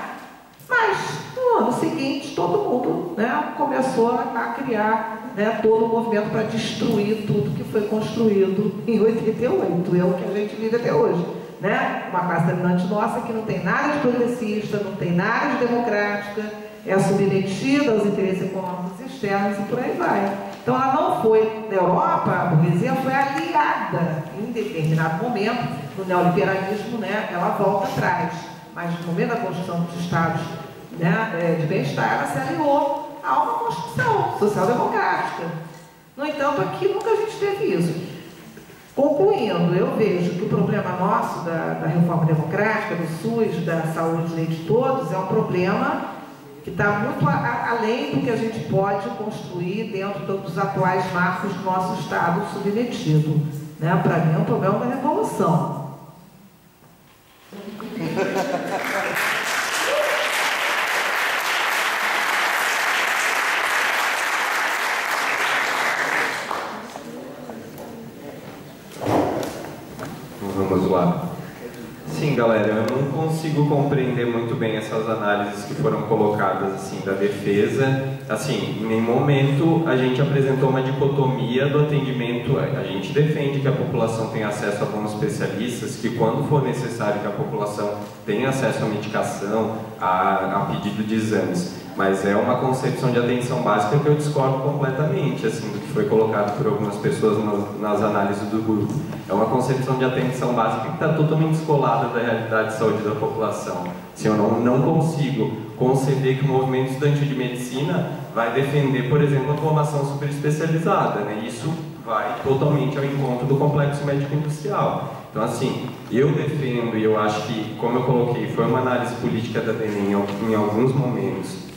Mas, no ano seguinte, todo mundo, né, começou a criar, né, todo o movimento para destruir tudo que foi construído em 88, é o que a gente vive até hoje. Né? Uma classe dominante nossa que não tem nada de progressista, não tem nada de democrática, é submetida aos interesses econômicos externos e por aí vai. Então ela não foi, na Europa, a burguesia foi aliada em determinado momento, no neoliberalismo, né, ela volta atrás, mas no momento da construção dos estados, né, de bem-estar, ela se aliou a uma construção social-democrática. No entanto, aqui nunca a gente teve isso. Concluindo, eu vejo que o problema nosso da reforma democrática, do SUS, da saúde e direito de todos, é um problema que está muito além do que a gente pode construir dentro dos atuais marcos do nosso Estado submetido. Né? Para mim é um problema da revolução. Vamos lá. Sim, galera, eu não consigo compreender muito bem essas análises que foram colocadas assim da defesa. Assim, em nenhum momento a gente apresentou uma dicotomia do atendimento. A gente defende que a população tenha acesso a bons especialistas, que quando for necessário que a população tenha acesso à medicação, a pedido de exames. Mas é uma concepção de atenção básica que eu discordo completamente, assim, do que foi colocado por algumas pessoas nas análises do grupo. É uma concepção de atenção básica que está totalmente descolada da realidade de saúde da população. Assim, eu não consigo conceber que o movimento estudantil de medicina vai defender, por exemplo, a formação super especializada, né? Isso vai totalmente ao encontro do complexo médico-industrial. Então, assim, eu defendo, e eu acho que, como eu coloquei, foi uma análise política da DENEM em alguns momentos,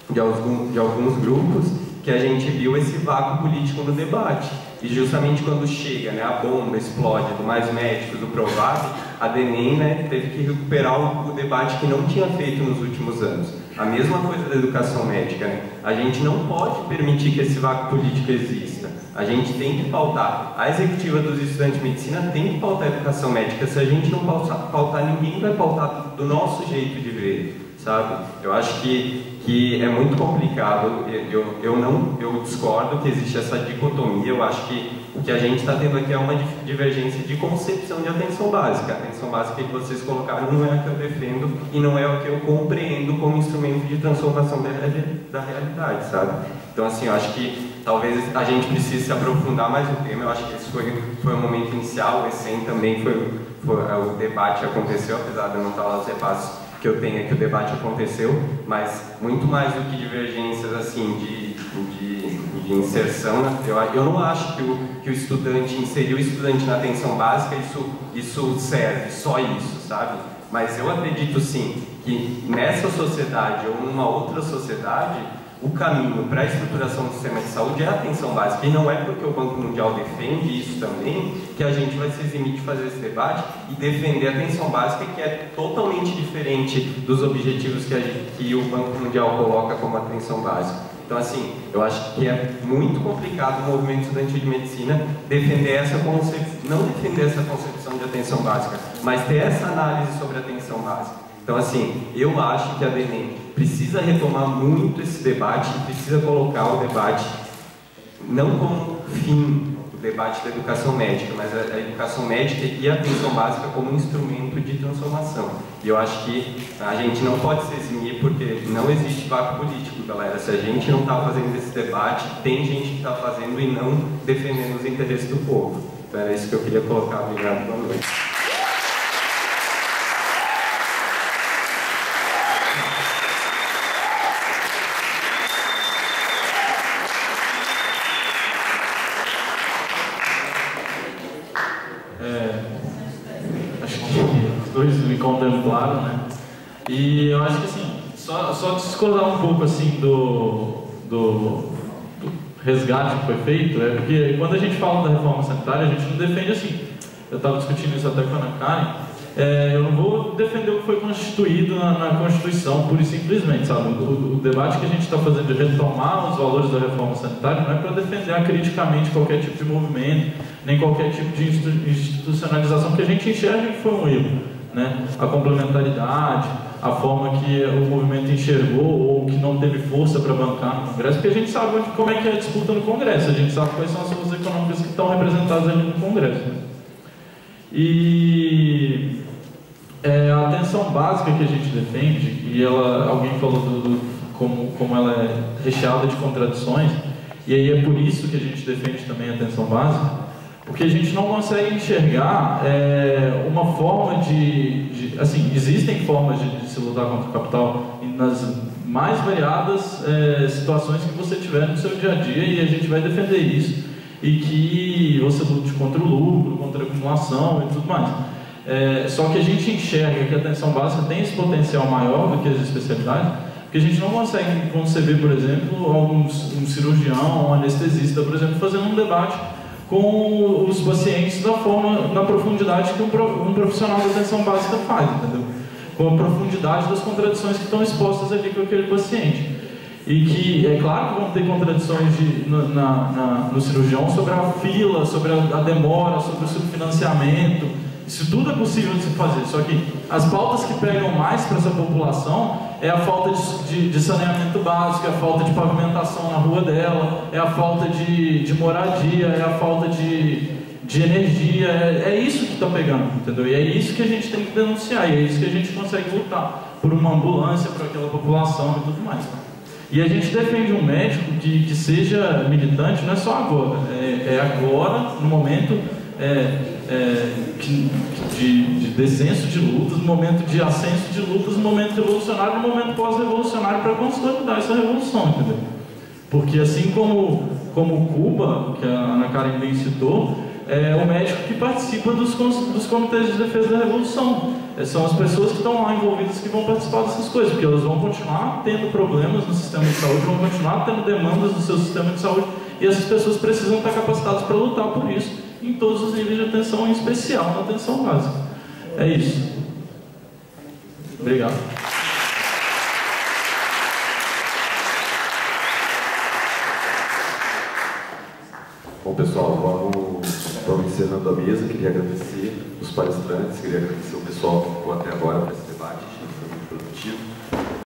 de alguns grupos, que a gente viu esse vácuo político no debate. E justamente quando chega, né, a bomba explode do Mais Médicos, do Provab, a DENEM, né, teve que recuperar o debate que não tinha feito nos últimos anos. A mesma coisa da educação médica, né? A gente não pode permitir que esse vácuo político exista. A gente tem que pautar. A executiva dos estudantes de medicina tem que pautar a educação médica. Se a gente não pautar, ninguém vai pautar do nosso jeito de ver, sabe? Eu acho que é muito complicado. Eu discordo que existe essa dicotomia. Eu acho que o que a gente está tendo aqui é uma divergência de concepção de atenção básica. A atenção básica que vocês colocaram não é a que eu defendo e não é o que eu compreendo como instrumento de transformação da realidade, sabe? Então, assim, eu acho que talvez a gente precise se aprofundar mais no tema. Eu acho que esse foi o momento inicial. O ECEM também o debate aconteceu, apesar de eu não estar lá nos repasses que eu tenho aqui, o debate aconteceu, mas muito mais do que divergências assim de inserção, né? Eu não acho que o estudante, inserir o estudante na atenção básica, isso serve, só isso, sabe? Mas eu acredito sim que nessa sociedade ou numa outra sociedade, o caminho para a estruturação do sistema de saúde é a atenção básica. E não é porque o Banco Mundial defende isso também que a gente vai se eximir de fazer esse debate e defender a atenção básica, que é totalmente diferente dos objetivos que o Banco Mundial coloca como atenção básica. Então, assim, eu acho que é muito complicado o movimento estudantil de medicina defender não defender essa concepção de atenção básica, mas ter essa análise sobre a atenção básica. Então, assim, eu acho que a DENEM precisa retomar muito esse debate e precisa colocar o debate não como fim, o debate da educação médica, mas a educação médica e a atenção básica como instrumento de transformação. E eu acho que a gente não pode se eximir porque não existe vácuo político, galera. Se a gente não está fazendo esse debate, tem gente que está fazendo e não defendendo os interesses do povo. Então, era isso que eu queria colocar. Obrigado, boa noite. Acho que os dois me contemplaram, né? E eu acho que assim, só discordar um pouco assim do resgate que foi feito, é porque quando a gente fala da reforma sanitária, a gente não defende assim. Eu estava discutindo isso até com a Ana Karen. Eu não vou defender o que foi constituído na Constituição, pura e simplesmente, sabe? O debate que a gente está fazendo de retomar os valores da reforma sanitária não é para defender acriticamente qualquer tipo de movimento, nem qualquer tipo de institucionalização que a gente enxerga que foi um erro, né? A complementaridade, a forma que o movimento enxergou ou que não teve força para bancar no Congresso, porque a gente sabe como é que é a disputa no Congresso, a gente sabe quais são as forças econômicas que estão representadas ali no Congresso, né? E a atenção básica que a gente defende, e alguém falou como ela é recheada de contradições, e aí é por isso que a gente defende também a atenção básica, porque a gente não consegue enxergar uma forma assim, existem formas de se lutar contra o capital nas mais variadas situações que você tiver no seu dia a dia, e a gente vai defender isso, e que você lute contra o lucro, contra a acumulação e tudo mais. Só que a gente enxerga que a atenção básica tem esse potencial maior do que as especialidades, porque a gente não consegue conceber, por exemplo, um cirurgião, um anestesista, por exemplo, fazendo um debate com os pacientes na profundidade que um profissional da atenção básica faz, entendeu? Com a profundidade das contradições que estão expostas ali com aquele paciente. E que, é claro que vão ter contradições no cirurgião sobre a fila, sobre a demora, sobre o subfinanciamento. Isso tudo é possível de se fazer, só que as pautas que pegam mais para essa população é a falta de saneamento básico, é a falta de pavimentação na rua dela, é a falta de moradia, é a falta de energia, é isso que está pegando, entendeu? E é isso que a gente tem que denunciar, e é isso que a gente consegue lutar por uma ambulância para aquela população e tudo mais. E a gente defende um médico que seja militante, não é só agora, é agora, no momento de descenso de lutas, no momento de ascenso de lutas, no momento revolucionário, no momento pós-revolucionário, para consolidar essa revolução, entendeu? Porque assim como Cuba, que a Ana Karen bem citou, é o médico que participa dos comitês de defesa da revolução. São as pessoas que estão lá envolvidas que vão participar dessas coisas, porque elas vão continuar tendo problemas no sistema de saúde, vão continuar tendo demandas no seu sistema de saúde, e essas pessoas precisam estar capacitadas para lutar por isso, em todos os níveis de atenção, em especial na atenção básica. É isso. Obrigado. Bom, pessoal, vamos encerrando a mesa. Queria agradecer os palestrantes, queria agradecer o pessoal que ficou até agora para esse debate, acho que foi muito produtivo.